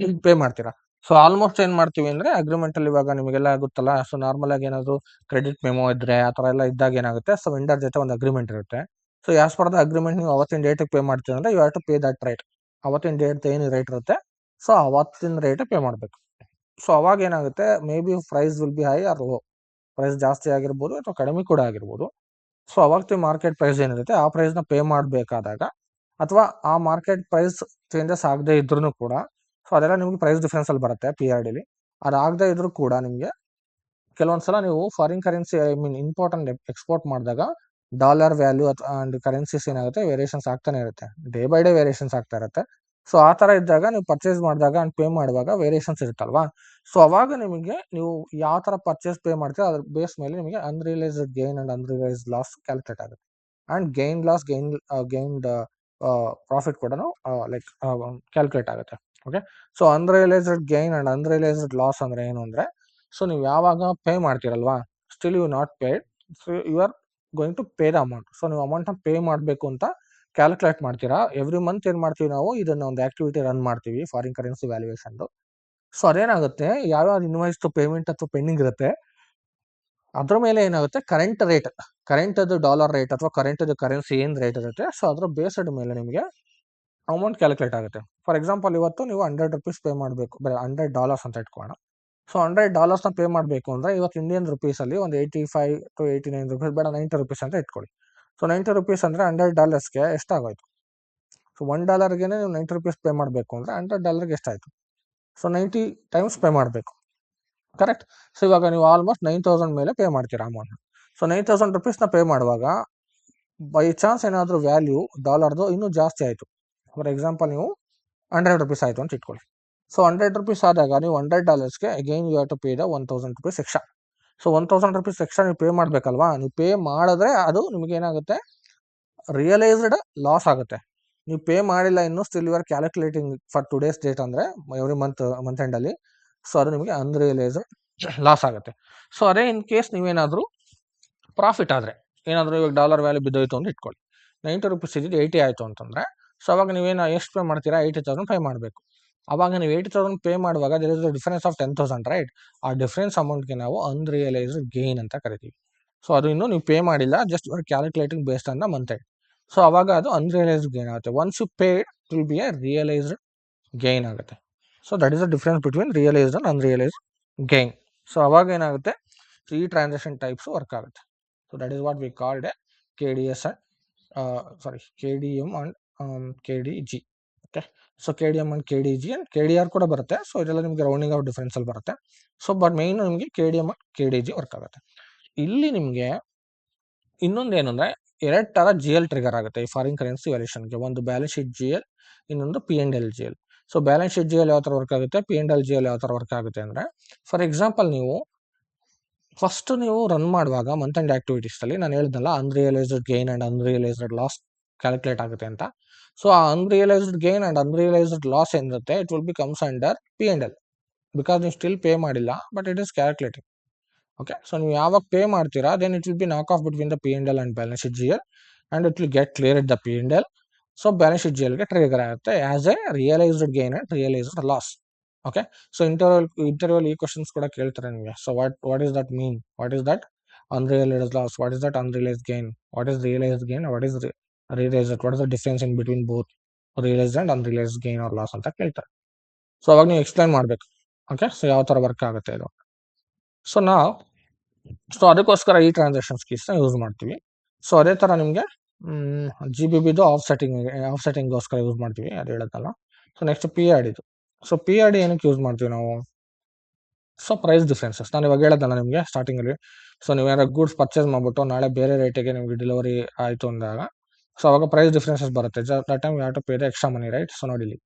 ಪೇ ಮಾಡ್ತೀರಾ. ಸೊ ಆಲ್ಮೋಸ್ಟ್ ಏನು ಮಾಡ್ತೀವಿ ಅಂದರೆ ಅಗ್ರಿಮೆಂಟಲ್ಲಿ ಇವಾಗ ನಿಮಗೆಲ್ಲ ಆಗುತ್ತಲ್ಲ. ಸೊ ನಾರ್ಮಲ್ ಆಗಿ ಏನಾದರೂ ಕ್ರೆಡಿಟ್ ಮೆಮೋ ಇದ್ದರೆ ಆ ಥರ ಎಲ್ಲ ಇದ್ದಾಗ ಏನಾಗುತ್ತೆ, ಸೊ ವೆಂಡರ್ ಜೊತೆ ಒಂದು ಅಗ್ರಿಮೆಂಟ್ ಇರುತ್ತೆ. So as per the agreement ನೀವು ಅವತ್ತಿನ ಡೇಟಿಗೆ ಪೇ ಮಾಡ್ತೀವಿ ಅಂದರೆ you have to pay that right. ಅವತ್ತಿನ ಡೇಟ್ ಏನು ರೇಟ್ ಇರುತ್ತೆ, ಸೊ ಅವತ್ತಿನ ರೇಟ್ ಪೇ ಮಾಡಬೇಕು. ಸೊ ಅವಾಗ ಏನಾಗುತ್ತೆ, maybe price will be high or low. Price ಜಾಸ್ತಿ ಆಗಿರ್ಬೋದು ಅಥವಾ ಕಡಿಮೆ ಕೂಡ ಆಗಿರ್ಬೋದು. ಸೊ ಅವಾಗ ಮಾರ್ಕೆಟ್ ಪ್ರೈಸ್ ಏನಿರುತ್ತೆ ಆ ಪ್ರೈಸ್ನ ಪೇ ಮಾಡಬೇಕಾದಾಗ, ಅಥವಾ ಆ ಮಾರ್ಕೆಟ್ ಪ್ರೈಸ್ ಚೇಂಜಸ್ ಆಗದೆ ಇದ್ರೂ ಕೂಡ, ಸೊ ಅದೆಲ್ಲ ನಿಮಗೆ ಪ್ರೈಸ್ ಡಿಫ್ರೆನ್ಸಲ್ಲಿ ಬರುತ್ತೆ PRDಲಿ. ಅದಾಗದೇ ಇದ್ರೂ ಕೂಡ ನಿಮಗೆ ಕೆಲವೊಂದ್ಸಲ ನೀವು foreign currency import and export ಮಾಡಿದಾಗ ಡಾಲರ್ ವ್ಯಾಲ್ಯೂ ಅಂಡ್ ಕರೆನ್ಸೀಸ್ ಏನಾಗುತ್ತೆ ವೇರಿಯೇಷನ್ಸ್ ಆಗ್ತಾನೆ ಇರುತ್ತೆ. ಡೇ ಬೈ ಡೇ ವೇರಿಯೇಷನ್ಸ್ ಆಗ್ತಾ ಇರುತ್ತೆ. ಸೊ ಆ ಥರ ಇದ್ದಾಗ ನೀವು ಪರ್ಚೇಸ್ ಮಾಡಿದಾಗ ಅಂಡ್ ಪೇ ಮಾಡುವಾಗ ವೇರಿಯೇಷನ್ಸ್ ಇರುತ್ತಲ್ವಾ. ಸೊ ಅವಾಗ ನಿಮಗೆ ನೀವು ಯಾವ ಥರ ಪರ್ಚೇಸ್ ಪೇ ಮಾಡ್ತೀರೋ ಅದ್ರ ಬೇಸ್ ಮೇಲೆ ನಿಮಗೆ unrealized gain and unrealized loss calculate ಆಗುತ್ತೆ. ಆ್ಯಂಡ್ ಗೈನ್ಡ್ ಪ್ರಾಫಿಟ್ ಕೂಡ ಲೈಕ್ ಕ್ಯಾಲ್ಕುಲೇಟ್ ಆಗುತ್ತೆ. Okay. So unrealized gain and unrealized loss ಅಂದರೆ ಏನು ಅಂದರೆ, ಸೊ ನೀವು ಯಾವಾಗ ಪೇ ಮಾಡ್ತೀರಲ್ವಾ, still you not paid, so you are going to pay the amount. So ನೀವು ಅಮೌಂಟ್ನ ಪೇ ಮಾಡಬೇಕು ಅಂತ ಕ್ಯಾಲ್ಕುಲೇಟ್ ಮಾಡ್ತೀರಾ. ಎವ್ರಿ ಮಂತ್ ಏನು ಮಾಡ್ತೀವಿ ನಾವು, ಇದನ್ನು ಒಂದು ಆಕ್ಟಿವಿಟಿ ರನ್ ಮಾಡ್ತೀವಿ ಫಾರಿನ್ ಕರೆನ್ಸಿ ವ್ಯಾಲ್ಯೂಯೇಷನ್ದು. ಸೊ ಅದೇನಾಗುತ್ತೆ, ಯಾವ್ಯಾವ ಇನ್ವಾಯ್ಸ್ ಪೇಮೆಂಟ್ ಅಥವಾ ಪೆಂಡಿಂಗ್ ಇರುತ್ತೆ ಅದ್ರ ಮೇಲೆ ಏನಾಗುತ್ತೆ, ಕರೆಂಟ್ ಡಾಲರ್ ರೇಟ್ ಅಥವಾ ಕರೆಂಟ್ ಕರೆನ್ಸಿ ಏನು ರೇಟ್ ಇರುತ್ತೆ, ಸೊ ಅದ್ರ ಬೇಸ್ಡ್ ಮೇಲೆ ನಿಮಗೆ ಅಮೌಂಟ್ ಕ್ಯಾಲ್ಕುಲೇಟ್ ಆಗುತ್ತೆ. ಫಾರ್ ಎಕ್ಸಾಂಪಲ್ ಇವತ್ತು ನೀವು $100 ಪೇ ಮಾಡಬೇಕು, ಬರೀ $100 ಅಂತ ಇಟ್ಕೊಳ್ಳೋಣ. ಸೊ $100ನ ಪೇ ಮಾಡಬೇಕು ಅಂದರೆ ಇವತ್ತು ಇಂಡಿಯನ್ ರುಪೀಸಲ್ಲಿ ಒಂದು 85 to 89 ರೂಪೀಸ್, ಬೇಡ $90 ಅಂತ ಇಟ್ಕೊಳ್ಳಿ. ಸೊ $90 ಅಂದರೆ $100ಗೆ ಎಷ್ಟಾಗೋಯ್ತು? ಸೊ $1ಗೆ ನೀವು $90 ಪೇ ಮಾಡಬೇಕು ಅಂದರೆ $100ಗೆ ಎಷ್ಟಾಯಿತು? ಸೊ 90 ಟೈಮ್ಸ್ ಪೇ ಮಾಡಬೇಕು. ಕರೆಕ್ಟ್? ಸೊ ಇವಾಗ ನೀವು ಆಲ್ಮೋಸ್ಟ್ 9,000 ಮೇಲೆ ಪೇ ಮಾಡ್ತೀರಾ ಅಮೌಂಟ್ನ. ಸೊ $9,000ನ ಪೇ ಮಾಡುವಾಗ ಬೈ ಚಾನ್ಸ್ ಏನಾದರೂ ವ್ಯಾಲ್ಯೂ ಡಾಲರ್ದು ಇನ್ನೂ ಜಾಸ್ತಿ ಆಯಿತು. ಫಾರ್ ಎಕ್ಸಾಂಪಲ್ ನೀವು $100 ಆಯಿತು ಅಂತ ಇಟ್ಕೊಳ್ಳಿ. ಸೊ $100 ಆದಾಗ ನೀವು $100ಗೆ again you have to pay the $1,000 extra. So $1,000 extra ನೀವು ಪೇ ಮಾಡಬೇಕಲ್ವಾ. ನೀವು ಪೇ ಮಾಡಿದ್ರೆ ಅದು ನಿಮಗೆ ಏನಾಗುತ್ತೆ, ರಿಯಲೈಸ್ಡ್ ಲಾಸ್ ಆಗುತ್ತೆ. ನೀವು ಪೇ ಮಾಡಿಲ್ಲ ಇನ್ನೂ, still you are calculating for today's date ಅಂದರೆ ಎವ್ರಿ ಮಂತ್ ಎಂಡಲ್ಲಿ. ಸೊ ಅದು ನಿಮಗೆ ಅನ್ರಿಯಲೈಸ್ಡ್ ಲಾಸ್ ಆಗುತ್ತೆ. ಸೊ ಅದೇ ಇನ್ ಕೇಸ್ ನೀವೇನಾದರೂ ಪ್ರಾಫಿಟ್ ಆದರೆ, ಏನಾದರೂ ಇವಾಗ ಡಾಲರ್ ವ್ಯಾಲ್ಯೂ ಬಿದ್ದೋಯ್ತು ಅಂತ ಇಟ್ಕೊಳ್ಳಿ, $90 ಇದ್ದಿದ್ದು 80 ಆಯಿತು ಅಂತಂದರೆ, ಸೊ ಅವಾಗ ನೀವೇನು ಎಷ್ಟು ಪೇ ಮಾಡ್ತೀರಾ, 80,000 ಪೇ ಮಾಡಬೇಕು. ಅವಾಗ ನೀವು 80,000 ಪೇ ಮಾಡುವಾಗ there is the difference of 10,000 right. ಆ ಡಿಫರೆನ್ಸ್ ಅಮೌಂಟ್ಗೆ ನಾವು ಅನ್ರಿಯಲೈಸ್ಡ್ ಗೇನ್ ಅಂತ ಕರಿತೀವಿ. ಸೊ ಅದು ಇನ್ನೂ ನೀವು ಪೇ ಮಾಡಿಲ್ಲ, just you are calculating based on the month end. So ಅವಾಗ ಅದು ಅನ್ರಿಯಲೈಸ್ಡ್ ಗೇನ್ ಆಗುತ್ತೆ. Once you pay it will be a realized gain ಆಗುತ್ತೆ. So that is the difference between realized and unrealised gain. So ಅವಾಗ ಏನಾಗುತ್ತೆ, ಈ transaction types work ಆಗುತ್ತೆ. So that is what we called a KDS and KDM and KDG. Okay. So KDM and KDG and KDR ಕೂಡ ಬರುತ್ತೆ. So ಇದೆಲ್ಲ ನಿಮಗೆ rounding of ಡಿಫರೆನ್ಸಲ್ಲಿ ಬರುತ್ತೆ. So but main ನಿಮಗೆ KDM ಅಂಡ್ KDG ವರ್ಕ್ ಆಗುತ್ತೆ. ಇಲ್ಲಿ ನಿಮಗೆ ಇನ್ನೊಂದು ಏನಂದರೆ, 2 ಥರ GL ಟ್ರಿಗರ್ ಆಗುತ್ತೆ ಈ ಫಾರಿನ್ ಕರೆನ್ಸಿ ವ್ಯಾಲ್ಯೂಷನ್ಗೆ. ಒಂದು ಬ್ಯಾಲೆನ್ಸ್ ಶೀಟ್ GL, ಇನ್ನೊಂದು P&L GL. So balance sheet GL ಯಾವ ಥರ ವರ್ಕ್ ಆಗುತ್ತೆ, P&L GL ಯಾವ ಥರ ವರ್ಕ್ ಆಗುತ್ತೆ ಅಂದರೆ, ಫಾರ್ ಎಕ್ಸಾಂಪಲ್ ನೀವು ಫಸ್ಟ್ ನೀವು ರನ್ ಮಾಡುವಾಗ ಮಂತ್ ಎಂಡ್ ಆಕ್ಟಿವಿಟೀಸಲ್ಲಿ ನಾನು ಹೇಳಿದ್ನಲ್ಲ unrealized gain and unrealized loss calculate ಆಗುತ್ತೆ ಅಂತ. ಸೊ ಆ unrealized gain and unrealized loss ಏನಿರುತ್ತೆ, it will be comes under P&L, because ನೀವು ಸ್ಟಿಲ್ ಪೇ ಮಾಡಿಲ್ಲ, but it is calculating. Okay. So ನೀವು ಯಾವಾಗ ಪೇ ಮಾಡ್ತೀರಾ, then it will be knock off between the P&L and balance sheet GL, and it will get clear it the P&L. So balance sheet GLಗೆ trigger ಆಗುತ್ತೆ as a realized gain and realized loss. Okay. So ಇಂಟರ್ವ್ಯೂಲ್ ಈ questions ಕೂಡ ಕೇಳ್ತಾರೆ ನಿಮಗೆ. So what is that mean, what is that unrealized loss, what is that unrealized gain, what is realized gain, what is realized, what is the difference in between both. Realised and unrealised gain or loss ಅಂತ ಕೇಳ್ತಾರೆ. So ಅವಾಗ ನೀವು explain ಮಾಡಬೇಕು. Okay, so ಯಾವ ಥರ work ಆಗುತ್ತೆ ಇದು. So ಅದಕ್ಕೋಸ್ಕರ ಈ ಟ್ರಾನ್ಸಾಕ್ಷನ್ಸ್ ಕೀಸ್ನ ಯೂಸ್ ಮಾಡ್ತೀವಿ. ಸೊ ಅದೇ ಥರ ನಿಮಗೆ GBBದು ಆಫ್ಸೆಟ್ಟಿಂಗ್ಗೋಸ್ಕರ ಯೂಸ್ ಮಾಡ್ತೀವಿ, ಅದು ಹೇಳುತ್ತಲ್ಲ. ಸೊ ನೆಕ್ಸ್ಟ್ PID ಇದು. ಸೊ PID ಏನಕ್ಕೆ ಯೂಸ್ ಮಾಡ್ತೀವಿ ನಾವು? ಸೊ ಪ್ರೈಸ್ ಡಿಫ್ರೆನ್ಸಸ್ ನಾನು ಇವಾಗ ಹೇಳೋದಲ್ಲ ನಿಮಗೆ ಸ್ಟಾರ್ಟಿಂಗಲ್ಲಿ. ಸೊ ನೀವೇನಾದ್ರು ಗೂಡ್ಸ್ ಪರ್ಚೇಸ್ ಮಾಡಿಬಿಟ್ಟು ನಾಳೆ ಬೇರೆ ರೇಟಿಗೆ ನಿಮಗೆ ಡೆಲಿವರಿ ಆಯಿತು ಅಂದಾಗ, ಸೊ ಅವಾಗ ಪ್ರೈಸ್ ಡಿಫ್ರೆನ್ಸಸ್ ಬರುತ್ತೆ. That time you have to pay the extra money, right? So ನೋಡಿ ಇಲ್ಲಿ,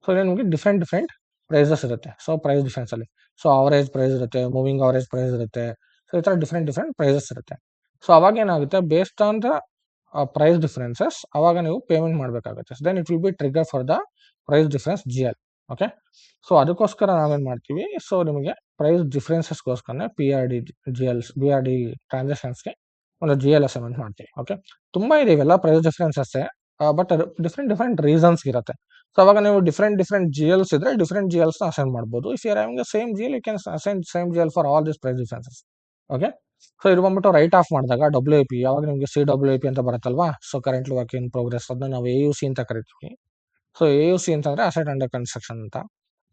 ಸೊ ಇಲ್ಲಿ ನಿಮಗೆ ಡಿಫ್ರೆಂಟ್ ಪ್ರೈಸಸ್ ಇರುತ್ತೆ. ಸೊ ಪ್ರೈಸ್ ಡಿಫ್ರೆನ್ಸಲ್ಲಿ ಸೊ ಅವರೇಜ್ ಪ್ರೈಸ್ ಇರುತ್ತೆ, ಮೂವಿಂಗ್ ಅವರೇಜ್ ಪ್ರೈಸ್ ಇರುತ್ತೆ. ಸೊ ಈ ಥರ ಡಿಫ್ರೆಂಟ್ ಪ್ರೈಸಸ್ ಇರುತ್ತೆ. ಸೊ ಅವಾಗ ಏನಾಗುತ್ತೆ, based on the price differences ಅವಾಗ ನೀವು ಪೇಮೆಂಟ್ ಮಾಡಬೇಕಾಗುತ್ತೆ. Then it will be trigger for the price difference GL. Okay, so ಅದಕ್ಕೋಸ್ಕರ ನಾವೇನು ಮಾಡ್ತೀವಿ, ಸೊ ನಿಮಗೆ ಪ್ರೈಸ್ ಡಿಫ್ರೆನ್ಸಸ್ಗೋಸ್ಕರನೇ BRD ಟ್ರಾನ್ಸಾಕ್ಷನ್ಸ್ಗೆ ಒಂದು GL ಅಸೈನ್ಮೆಂಟ್ ಮಾಡ್ತೀವಿ. ಓಕೆ, ತುಂಬ ಇದೆ ಇವೆಲ್ಲ ಪ್ರೈಸ್ ಡಿಫ್ರೆನ್ಸಸ್ಸೇ, ಬಟ್ ಅದು ಡಿಫ್ರೆಂಟ್ ರೀಸನ್ಸ್ ಇರುತ್ತೆ. ಸೊ ಅವಾಗ ನೀವು ಡಿಫ್ರೆಂಟ್ GLs ಇದ್ರೆ ಡಿಫ್ರೆಂಟ್ GLಸ್ನ ಅಸೈನ್ ಮಾಡ್ಬೋದು. If you are having the same GL, you can assign same GL for all this price differences. Okay, so ಇದು ಬಂದ್ಬಿಟ್ಟು ರೈಟ್ ಆಫ್ ಮಾಡಿದಾಗ WIP, ಯಾವಾಗ ನಿಮಗೆ CWIP ಅಂತ ಬರುತ್ತಲ್ವಾ, so currently work in progress, ಅದನ್ನ ನಾವು AUC ಅಂತ ಕರಿತೀವಿ. ಸೊ AUC ಅಂತಂದ್ರೆ ಅಸೆಟ್ ಅಂಡರ್ ಕನ್ಸ್ಟ್ರಕ್ಷನ್ ಅಂತ.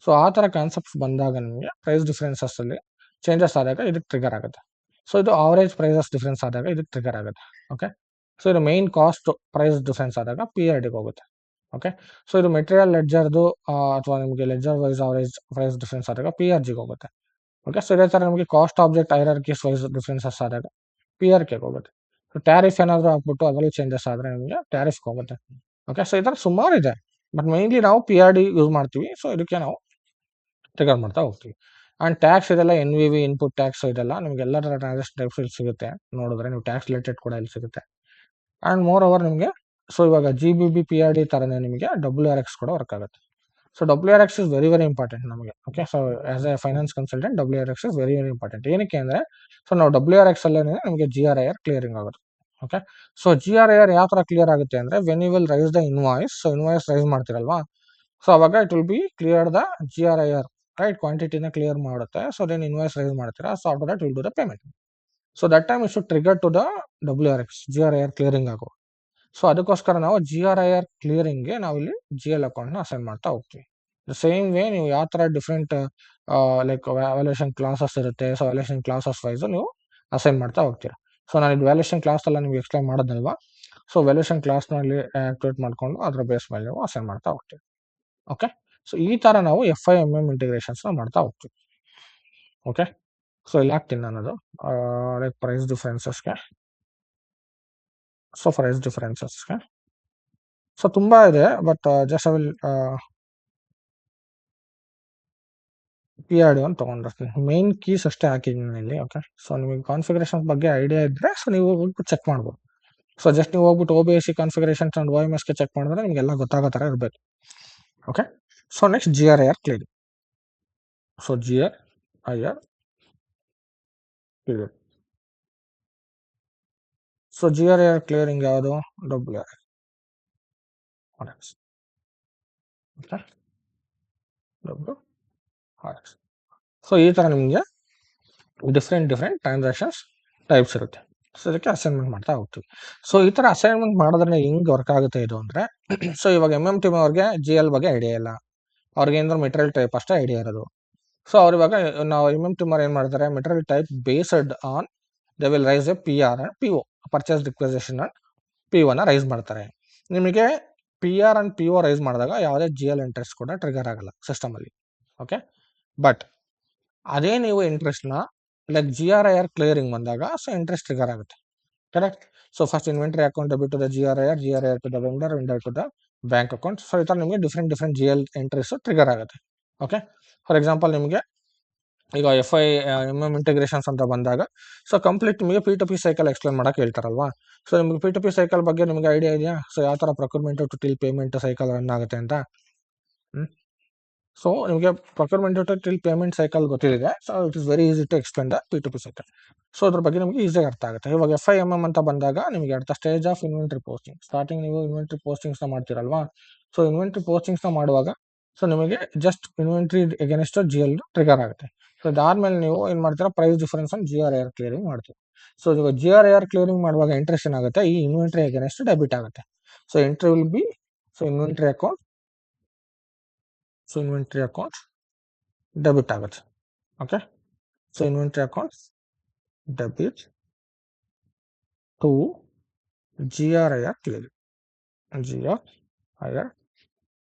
ಸೊ ಆ ಥರ ಕಾನ್ಸೆಪ್ಟ್ಸ್ ಬಂದಾಗ ನಿಮಗೆ ಪ್ರೈಸ್ ಡಿಫ್ರೆನ್ಸಸ್ ಅಲ್ಲಿ ಚೇಂಜಸ್ ಆದಾಗ ಇದಕ್ಕೆ ಟ್ರಿಗರ್ ಆಗುತ್ತೆ. ಸೊ ಇದು ಆವರೇಜ್ ಪ್ರೈಸಸ್ ಡಿಫ್ರೆನ್ಸ್ ಆದಾಗ ಇದಕ್ಕೆ ಟ್ರಿಗರ್ ಆಗುತ್ತೆ. ಓಕೆ, ಸೊ ಇದು ಮೈನ್ ಕಾಸ್ಟ್ ಪ್ರೈಸ್ ಡಿಫ್ರೆನ್ಸ್ ಆದಾಗ PIDಗೆ ಹೋಗುತ್ತೆ. ಓಕೆ, ಸೊ ಇದು ಮೆಟೀರಿಯಲ್ ಲೆಡ್ಜರ್ದು ಅಥವಾ ನಿಮಗೆ ledger wise average price difference ಆದಾಗ PRGಗೆ ಹೋಗುತ್ತೆ. ಓಕೆ, ಸೊ ಇದೇ ಥರ ನಿಮಗೆ cost object hierarchies wise differences ಆದಾಗ PRKಗೆ ಹೋಗುತ್ತೆ. ಸೊ ಟ್ಯಾರಿಫ್ ಏನಾದರೂ ಹಾಕ್ಬಿಟ್ಟು ಅದರಲ್ಲಿ ಚೇಂಜಸ್ ಆದರೆ ನಿಮಗೆ ಟ್ಯಾರಿಫ್ಗೆ ಹೋಗುತ್ತೆ. ಓಕೆ, ಸೊ ಈ ಥರ ಸುಮಾರು ಇದೆ, ಬಟ್ ಮೈನ್ಲಿ ನಾವು PRD ಯೂಸ್ ಮಾಡ್ತೀವಿ. ಸೊ ಇದಕ್ಕೆ ನಾವು ಟ್ರಿಗರ್ ಮಾಡ್ತಾ ಹೋಗ್ತೀವಿ. ಆ್ಯಂಡ್ ಟ್ಯಾಕ್ಸ್ ಇದೆಲ್ಲ NVV, ಇನ್ಪುಟ್ ಟ್ಯಾಕ್ಸ್ ಇದೆಲ್ಲ ನಿಮಗೆ ಎಲ್ಲ ಥರ ಟ್ರಾನ್ಸಾಕ್ಷನ್ ಟೈಪ್ಸ್ ಇಲ್ಲಿ ಸಿಗುತ್ತೆ. ನೋಡಿದ್ರೆ ನೀವು ಟ್ಯಾಕ್ಸ್ ರಿಲೇಟೆಡ್ ಕೂಡ ಇಲ್ಲಿ ಸಿಗುತ್ತೆ. ಆ್ಯಂಡ್ ಮೋರ್ ಓವರ್ ನಿಮಗೆ ಸೊ ಇವಾಗ GBB PRD ಥರನೇ ನಿಮಗೆ WRX ಕೂಡ ವರ್ಕ್ ಆಗುತ್ತೆ. So WRX is very important ನಮಗೆ. Okay, so as a finance consultant WRX is very important. ಏನಕ್ಕೆ ಅಂದರೆ, ಸೊ ನಾವು WRX ಅಲ್ಲೇ ನಮಗೆ GRIR ಕ್ಲಿಯರಿಂಗ್ ಆಗುತ್ತೆ. ಓಕೆ, ಸೊ GRIR ಯಾವ ಥರ ಕ್ಲಿಯರ್ ಆಗುತ್ತೆ ಅಂದರೆ, when you will raise the invoice, so invoice raise ಮಾಡ್ತಿರಲ್ವಾ, ಸೊ ಅವಾಗ it will be clear the GRIR, right? ಕ್ವಾಂಟಿಟಿನ ಕ್ಲಿಯರ್ ಮಾಡುತ್ತೆ. ಸೊ ದೆನ್ ಇನ್ವಾಯ್ಸ್ ರೈಸ್ ಮಾಡ್ತೀರಾ, so after that will do the payment. So that time it should trigger to the WRX, GRIR clearing ಆಗೋ. So ಅದಕ್ಕೋಸ್ಕರ ನಾವು GRIR ಕ್ಲಿಯರಿಂಗ್ಗೆ ನಾವಿಲ್ಲಿ GL ಅಕೌಂಟ್ನ assign ಮಾಡ್ತಾ ಹೋಗ್ತೀವಿ. ದ ಸೇಮ್ ವೇ ನೀವು ಯಾವ ಥರ ಡಿಫ್ರೆಂಟ್ ಲೈಕ್ ವ್ಯಾಲ್ಯೂಯೇಷನ್ ಕ್ಲಾಸಸ್ ಇರುತ್ತೆ, ಸೊ ವ್ಯಾಲ್ಯೂಯೇಷನ್ ಕ್ಲಾಸಸ್ ವೈಸ್ ನೀವು ಅಸೈನ್ ಮಾಡ್ತಾ ಹೋಗ್ತೀರಾ. ಸೊ ನಾನು ಇದು ವ್ಯಾಲ್ಯೂಯೇಷನ್ ಕ್ಲಾಸ್ ಎಲ್ಲ ನಿಮ್ಗೆ ಎಕ್ಸ್ಪ್ಲೈನ್ ಮಾಡೋದಲ್ವಾ, ಸೊ ವ್ಯಾಲ್ಯೂಯೇಷನ್ ಕ್ಲಾಸ್ನಲ್ಲಿ ಆಕ್ಟಿವೇಟ್ ಮಾಡಿಕೊಂಡು ಅದರ ಬೇಸ್ ಮೇಲೆ ನೀವು ಅಸೈನ್ ಮಾಡ್ತಾ ಹೋಗ್ತೀವಿ. ಓಕೆ, ಸೊ ಈ ಥರ ನಾವು FIMM ಇಂಟಿಗ್ರೇಷನ್ಸ್ನ ಮಾಡ್ತಾ ಹೋಗ್ತೀವಿ. ಓಕೆ, ಸೊ ಇಲ್ಲಿ ಹಾಕ್ತೀನಿ ನಾನು ಅದು ಲೈಕ್ ಪ್ರೈಸ್ ಡಿಫ್ರೆನ್ಸಸ್ಗೆ. ಸೊ ಪ್ರೈಸ್ ಡಿಫ್ರೆನ್ಸಸ್ಗೆ ಸೊ ತುಂಬ ಇದೆ, but just I will PRD ಒಂದು ತೊಗೊಂಡಿರ್ತೀನಿ. ಮೈನ್ ಕೀಸ್ ಅಷ್ಟೇ ಹಾಕಿದ್ದೀನಿ ಇಲ್ಲಿ. ಓಕೆ, ಸೊ ನಿಮಗೆ ಕಾನ್ಫಿಗರೇಷನ್ ಬಗ್ಗೆ ಐಡಿಯಾ ಇದ್ದರೆ ಸೊ ನೀವು ಹೋಗ್ಬಿಟ್ಟು ಚೆಕ್ ಮಾಡ್ಬೋದು. ಸೊ ಜಸ್ಟ್ ನೀವು ಹೋಗ್ಬಿಟ್ಟು OBAC ಕಾನ್ಫಿಗರೇಷನ್ಸ್ ಆ್ಯಂಡ್ OMSಗೆ ಚೆಕ್ ಮಾಡಿದ್ರೆ ನಿಮಗೆಲ್ಲ ಗೊತ್ತಾಗೋ ಥರ ಇರಬೇಕು. Okay, so next GRIR clearing. So GRIR clear. So GRIR clearing ಯಾವುದು? WRX. Okay, WRX. ಸೊ ಈ ಥರ ನಿಮಗೆ ಡಿಫ್ರೆಂಟ್ ಟ್ರಾನ್ಸಾಕ್ಷನ್ಸ್ ಟೈಪ್ಸ್ ಇರುತ್ತೆ. ಸೊ ಇದಕ್ಕೆ ಅಸೈನ್ಮೆಂಟ್ ಮಾಡ್ತಾ ಹೋಗ್ತೀವಿ. ಸೊ ಈ ಥರ ಅಸೈನ್ಮೆಂಟ್ ಮಾಡೋದ್ರೆ ಹೆಂಗೆ ವರ್ಕ್ ಆಗುತ್ತೆ ಇದು ಅಂದರೆ, ಸೊ ಇವಾಗ MM ಟೀಮ್ ಅವ್ರಿಗೆ GL ಬಗ್ಗೆ ಐಡಿಯಾ ಇಲ್ಲ, ಅವ್ರಿಗೆ ಏನಾದ್ರು ಮೆಟೀರಿಯಲ್ ಟೈಪ್ ಅಷ್ಟೇ ಐಡಿಯಾ ಇರೋದು. ಸೊ ಅವ್ರು ಇವಾಗ ನಾವು MM ಟೀಮ್ ಅವ್ರು ಏನು ಮಾಡ್ತಾರೆ, material type based on they will raise a PR and PO, purchase requisition and POನ ರೈಸ್ ಮಾಡ್ತಾರೆ. ನಿಮಗೆ PR ಆ್ಯಂಡ್ PO ರೈಸ್ ಮಾಡಿದಾಗ ಯಾವುದೇ GL ಇಂಟ್ರೆಸ್ಟ್ ಕೂಡ ಟ್ರಿಗರ್ ಆಗಲ್ಲ ಸಿಸ್ಟಮಲ್ಲಿ. ಓಕೆ, ಬಟ್ ಅದೇ ನೀವು ಇಂಟ್ರೆಸ್ಟ್ನ ಲೈಕ್ GRIR ಕ್ಲಿಯರಿಂಗ್ ಬಂದಾಗ ಸೊ ಇಂಟ್ರೆಸ್ಟ್ ಟ್ರಿಗರ್ ಆಗುತ್ತೆ. Correct? So first inventory account debit to the GRIR to the vendor to the bank account. So ಈ ಥರ ನಿಮಗೆ ಡಿಫ್ರೆಂಟ್ GL ಇಂಟ್ರೆಸ್ಟ್ ಟ್ರಿಗರ್ ಆಗುತ್ತೆ. ಓಕೆ, ಫಾರ್ ಎಕ್ಸಾಂಪಲ್ ನಿಮಗೆ ಈಗ FIMM ಇಂಟಿಗ್ರೇಷನ್ಸ್ ಅಂತ ಬಂದಾಗ ಸೊ ಕಂಪ್ಲೀಟ್ ನಿಮಗೆ P2P ಸೈಕಲ್ ಎಕ್ಸ್ಪ್ಲೇನ್ ಮಾಡೋಕೆ ಹೇಳ್ತಾರಲ್ವಾ. ಸೊ ನಿಮಗೆ P2P ಸೈಕಲ್ ಬಗ್ಗೆ ನಿಮಗೆ ಐಡಿಯಾ ಇದೆಯಾ? ಸೊ ಯಾವ ಥರ procurement to till payment cycle run ಆಗುತ್ತೆ ಅಂತ. ಸೊ ನಿಮಗೆ procurement to till payment cycle ಗೊತ್ತಿದೆ. So it is very easy to explain the P2P cycle. So ಅದ್ರ ಬಗ್ಗೆ ನಿಮಗೆ ಈಸಿಯಾಗಿ ಅರ್ಥ ಆಗುತ್ತೆ. ಇವಾಗ FIMM ಅಂತ ಬಂದಾಗ ನಿಮಗೆ ಅರ್ಥ stage of inventory posting. Starting ನೀವು ಇನ್ವೆಂಟ್ರಿ ಪೋಸ್ಟಿಂಗ್ಸ್ನ ಮಾಡ್ತೀರಲ್ವಾ. ಸೊ ಇನ್ವೆಂಟ್ರಿ ಪೋಸ್ಟಿಂಗ್ಸ್ನ ಮಾಡುವಾಗ ಸೊ ನಿಮಗೆ just inventory against GL trigger ಆಗುತ್ತೆ. ಸೊ ಅದಾದ್ಮೇಲೆ ನೀವು ಏನು ಮಾಡ್ತೀರಾ, price difference on GRIR clearing ಮಾಡ್ತೀವಿ. ಸೊ ಇವಾಗ GRIR ಕ್ಲಿಯರಿಂಗ್ ಮಾಡುವಾಗ ಇಂಟ್ರೆಸ್ಟ್ ಏನಾಗುತ್ತೆ, ಈ ಇನ್ವೆಂಟ್ರಿ ಎಗೇನೆಸ್ಟ್ ಡೆಬಿಟ್ ಆಗುತ್ತೆ. So entry will be so inventory account so inventory account debit ಆಗುತ್ತೆ. Okay, so inventory account debit to GRIR clearing. GRIR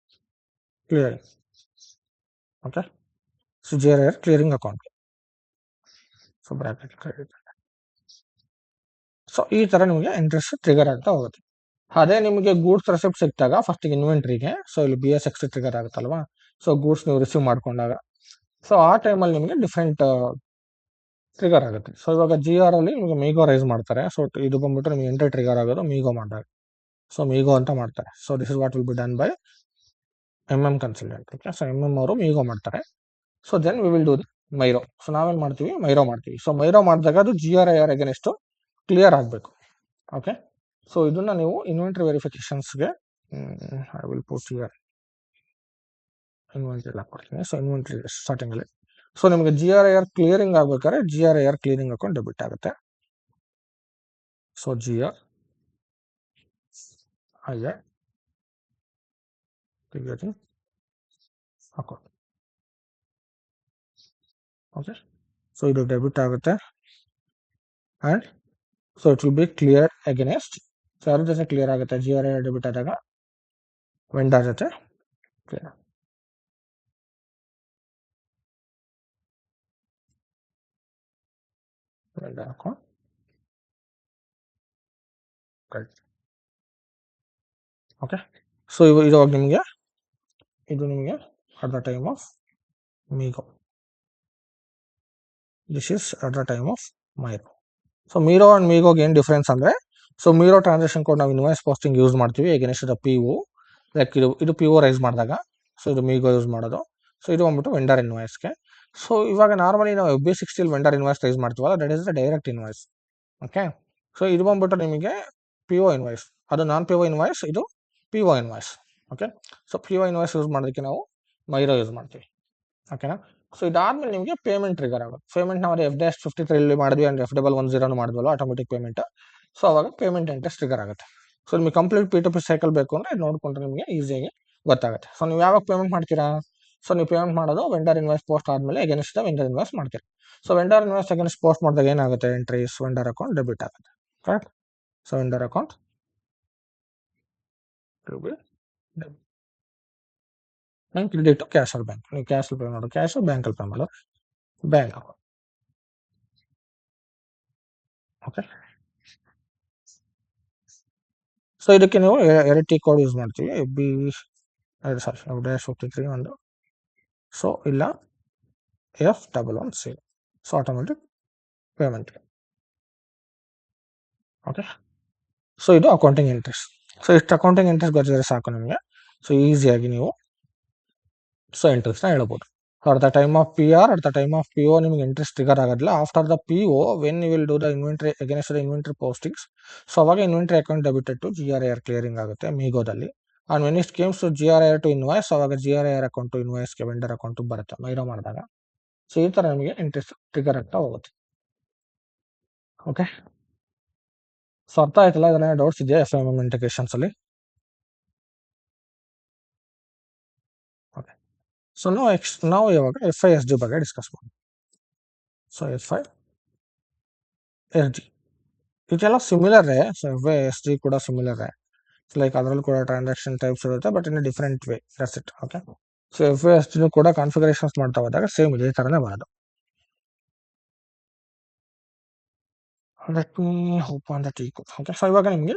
clearing. Okay, so GRIR clearing account. So bracket credit. So ಈ ತರ ನಿಮಗೆ interest trigger ಆಗ್ತಾ ಹೋಗುತ್ತೆ. ಅದೇ ನಿಮಗೆ goods receipt ಸಿಕ್ತಾಗ first ಇನ್ವೆಂಟ್ರಿಗೆ, so ಇಲ್ಲಿ BS60 trigger ಆಗುತ್ತಲ್ವಾ. So goods ನೀವು ರಿಸೀವ್ ಮಾಡ್ಕೊಂಡಾಗ, ಸೊ ಆ ಟೈಮಲ್ಲಿ ನಿಮಗೆ ಡಿಫ್ರೆಂಟ್ ಟ್ರಿಗರ್ ಆಗುತ್ತೆ. ಸೊ ಇವಾಗ GR ಅಲ್ಲಿ ನಿಮಗೆ ಮೀಗೋ ರೈಸ್ ಮಾಡ್ತಾರೆ. ಸೊ ಇದು ಬಂದ್ಬಿಟ್ಟು ನಿಮಗೆ ಎಂಟ್ರಿ ಟ್ರಿಗರ್ ಆಗೋದು ಮೀಗೋ ಮಾಡಿದಾಗ. ಸೊ ಮೀಗೋ ಅಂತ ಮಾಡ್ತಾರೆ. So this is what will be done by consultant. Okay, so ಅವರು ಮೀಗೋ ಮಾಡ್ತಾರೆ. So then we will do MIRO. So ನಾವೇನ್ ಮಾಡ್ತೀವಿ, ಮೈರೋ ಮಾಡ್ತೀವಿ. ಸೊ ಮೈರೋ ಮಾಡಿದಾಗ ಅದು GRIR ಅಗೇನೆಸ್ಟ್ ಕ್ಲಿಯರ್ ಆಗಬೇಕು. ಓಕೆ, ಸೊ ಇದನ್ನ ನೀವು ಇನ್ವೆಂಟ್ರಿ ವೆರಿಫಿಕೇಶನ್ಸ್ಗೆ I will put here inventory ಹಾಕ್ಕೊಡ್ತೀನಿ. ಸೊ ಇನ್ವೆಂಟ್ರಿ ಸ್ಟಾರ್ಟಿಂಗ್ ಅಲ್ಲಿ, ಸೊ ನಿಮಗೆ GRIR ಕ್ಲಿಯರಿಂಗ್ ಆಗ್ಬೇಕಾದ್ರೆ GRIR ಕ್ಲಿಯರಿಂಗ್ ಅಕೌಂಟ್ ಡೆಬಿಟ್ ಆಗುತ್ತೆ. So GRIR clearing account. Okay, so ಇದು ಡೆಬಿಟ್ ಆಗುತ್ತೆ and so it will be clear against. So ಯಾರ ಜೊತೆ ಕ್ಲಿಯರ್ ಆಗುತ್ತೆ, GRIR ಡೆಬಿಟ್ ಆದಾಗ ವೆಂಡರ್ ಜೊತೆ clear. Vendor account right. Okay, so ಇವಾಗ ನಿಮಗೆ ಇದು ನಿಮಗೆ at the time of MIGO, this is at the time of MIRO. So MIRO and ಮೀಗೋಗೆ ಏನು ಡಿಫ್ರೆನ್ಸ್ ಅಂದರೆ, ಸೊ ಮೀರೋ ಟ್ರಾನ್ಸಾಕ್ಷನ್ ಕೋಡ್ ನಾವು ಇನ್ವಾಯ್ಸ್ ಪೋಸ್ಟಿಂಗ್ ಯೂಸ್ ಮಾಡ್ತೀವಿ ಎಗೇನೆಸ್ಟ್ ದ PO. ಲೈಕ್ ಇದು PO ರೈಸ್ ಮಾಡಿದಾಗ, ಸೊ ಇದು ಮೀಗೋ ಯೂಸ್ ಮಾಡೋದು. So ಇದು ಬಂದ್ಬಿಟ್ಟು ವೆಂಡರ್ ಇನ್ವಾಯ್ಸ್ಗೆ. ಸೊ ಇವಾಗ ನಾರ್ಮಲಿ ನಾವು FB60 ವೆಂಡರ್ ಇನ್ವಾಯ್ಸ್ ರೈಸ್ ಮಾಡ್ತೀವಲ್ಲ, that is the direct invoice. Okay, so ಇದು ಬಂದ್ಬಿಟ್ಟು ನಿಮಗೆ PO ಇನ್ವಾಯ್ಸ್, ಅದು ನಾನ್ PO ಇನ್ವಾಯ್ಸ್, ಇದು PO invoice. Okay, so PO invoice use ಮಾಡೋದಕ್ಕೆ ನಾವು ಮೈರೋ ಯೂಸ್ ಮಾಡ್ತೀವಿ. ಓಕೆನಾ. ಸೊ ಇದಾದ್ಮೇಲೆ ನಿಮಗೆ ಪೇಮೆಂಟ್ ಟ್ರಿಗರ್ ಆಗುತ್ತೆ. ಪೇಮೆಂಟ್ ನಾವು F-53 ಮಾಡಿದ್ವಿ ಅಂಡ್ F-10 ಮಾಡಿದ್ವಲ್ಲ ಆಟೋಮೆಟಿಕ್ ಪೇಮೆಂಟ್. ಸೊ ಅವಾಗ ಪೇಮೆಂಟ್ ಇಂಟ್ರೆಸ್ಟ್ ಟ್ರಿಗರ್ ಆಗುತ್ತೆ. ಸೊ ನಿಮಗೆ ಕಂಪ್ಲೀಟ್ P2P ಸೈಕಲ್ ಬೇಕು ಅಂದರೆ ಇದು ನೋಡ್ಕೊಂಡ್ರೆ ನಿಮಗೆ ಈಸಿಯಾಗಿ ಗೊತ್ತಾಗುತ್ತೆ. ಸೊ ನೀವು ಯಾವಾಗ ಪೇಮೆಂಟ್ ಮಾಡ್ತೀರಾ, ಸೊ ನೀವು ಪೇಮೆಂಟ್ ಮಾಡೋದು ವೆಂಡರ್ ಇನ್ವಾಯ್ಸ್ ಪೋಸ್ಟ್ ಆದಮೇಲೆ ಅಗೇನೆಸ್ಟ್ ವೆಂಡರ್ ಇನ್ವಾಯ್ಸ್ ಮಾಡ್ತೀರಾ. So vendor invoice against post ಮಾಡಿದಾಗ ಏನಾಗುತ್ತೆ, ಎಂಟ್ರೀಸ್ ವೆಂಡರ್ ಅಕೌಂಟ್ ಡೆಬಿಟ್ ಆಗುತ್ತೆ. Correct. So vendor account credit to cash or bank. ನೀವು ಕ್ಯಾಶ್ ಪೇ ಮಾಡೋ ಕ್ಯಾಶ್, ಬ್ಯಾಂಕಲ್ಲಿ ಪೇ ಮಾಡೋ ಬ್ಯಾಂಕ್ ಅಕೌಂಟ್. ಓಕೆ, ಸೊ ಇದಕ್ಕೆ ನೀವು 2 T ಕೋಡ್ ಯೂಸ್ ಮಾಡ್ತೀವಿ. F-53 ಒಂದು, ಸೊ ಇಲ್ಲ F-11C. So automatic payment. Okay, so ಇದು ಅಕೌಂಟಿಂಗ್ ಇಂಟ್ರೆಸ್ಟ್. ಸೊ ಇಷ್ಟು ಅಕೌಂಟಿಂಗ್ ಇಂಟ್ರೆಸ್ಟ್ ಗೊತ್ತಿದ್ರೆ ಸಾಕು ನಿಮಗೆ. ಸೊ ಈಸಿಯಾಗಿ ನೀವು ಸೊ ಇಂಟ್ರೆಸ್ಟ್ನ ಹೇಳ್ಬೋದು. At the time of PR, at the time of PO ನಿಮಗೆ ಇಂಟ್ರೆಸ್ಟ್ ಟ್ರಿಗರ್ ಆಗೋದಿಲ್ಲ. After the PO when you will do the inventory against the inventory postings, so ಅವಾಗ inventory account debited to GRIR clearing ಆಗುತ್ತೆ ಮೀಗೋದಲ್ಲಿ. And when it comes to GRIR to invoice, ಅವಾಗ GRIR account to ಇನ್ವಾಯ್ಸ್ಗೆ vendor account ಬರುತ್ತೆ ಮೈರೋ ಮಾಡಿದಾಗ. So ಈ ಥರ ನಿಮಗೆ ಇಂಟ್ರೆಸ್ಟ್ ಟ್ರಿಗರ್ ಆಗ್ತಾ ಹೋಗುತ್ತೆ. ಓಕೆ, ಸೊ ಅರ್ಥ ಆಯ್ತಲ್ಲ. ಇದನ್ನ ಡೌಟ್ಸ್ ಇದೆಯಾ FMM ಇಂಟಿಗ್ರೇಷನ್ಸ್ ಅಲ್ಲಿ? ಓಕೆ, ಸೊ ನಾವು ಇವಾಗ FISD ಬಗ್ಗೆ ಡಿಸ್ಕಸ್ ಮಾಡೋಣ. ಸೊ FISD ಇದೆಲ್ಲ ಸಿಮಿಲರೇ. ಸೊ FISD ಕೂಡ ಸಿಮಿಲರೇ. ಲೈಕ್ ಅದರಲ್ಲೂ ಕೂಡ ಟ್ರಾನ್ಸಾಕ್ಷನ್ ಟೈಪ್ಸ್ ಇರುತ್ತೆ, but in different way. That's it. Okay, so FISD ಕೂಡ ಕಾನ್ಫಿಗರೇಷನ್ಸ್ ಮಾಡ್ತಾ ಹೋದಾಗ ಸೇಮ್ ಇದೇ ಥರನೇ ಬರೋದು. Let me open the T code. Okay, so ಇವಾಗ ನಿಮಗೆ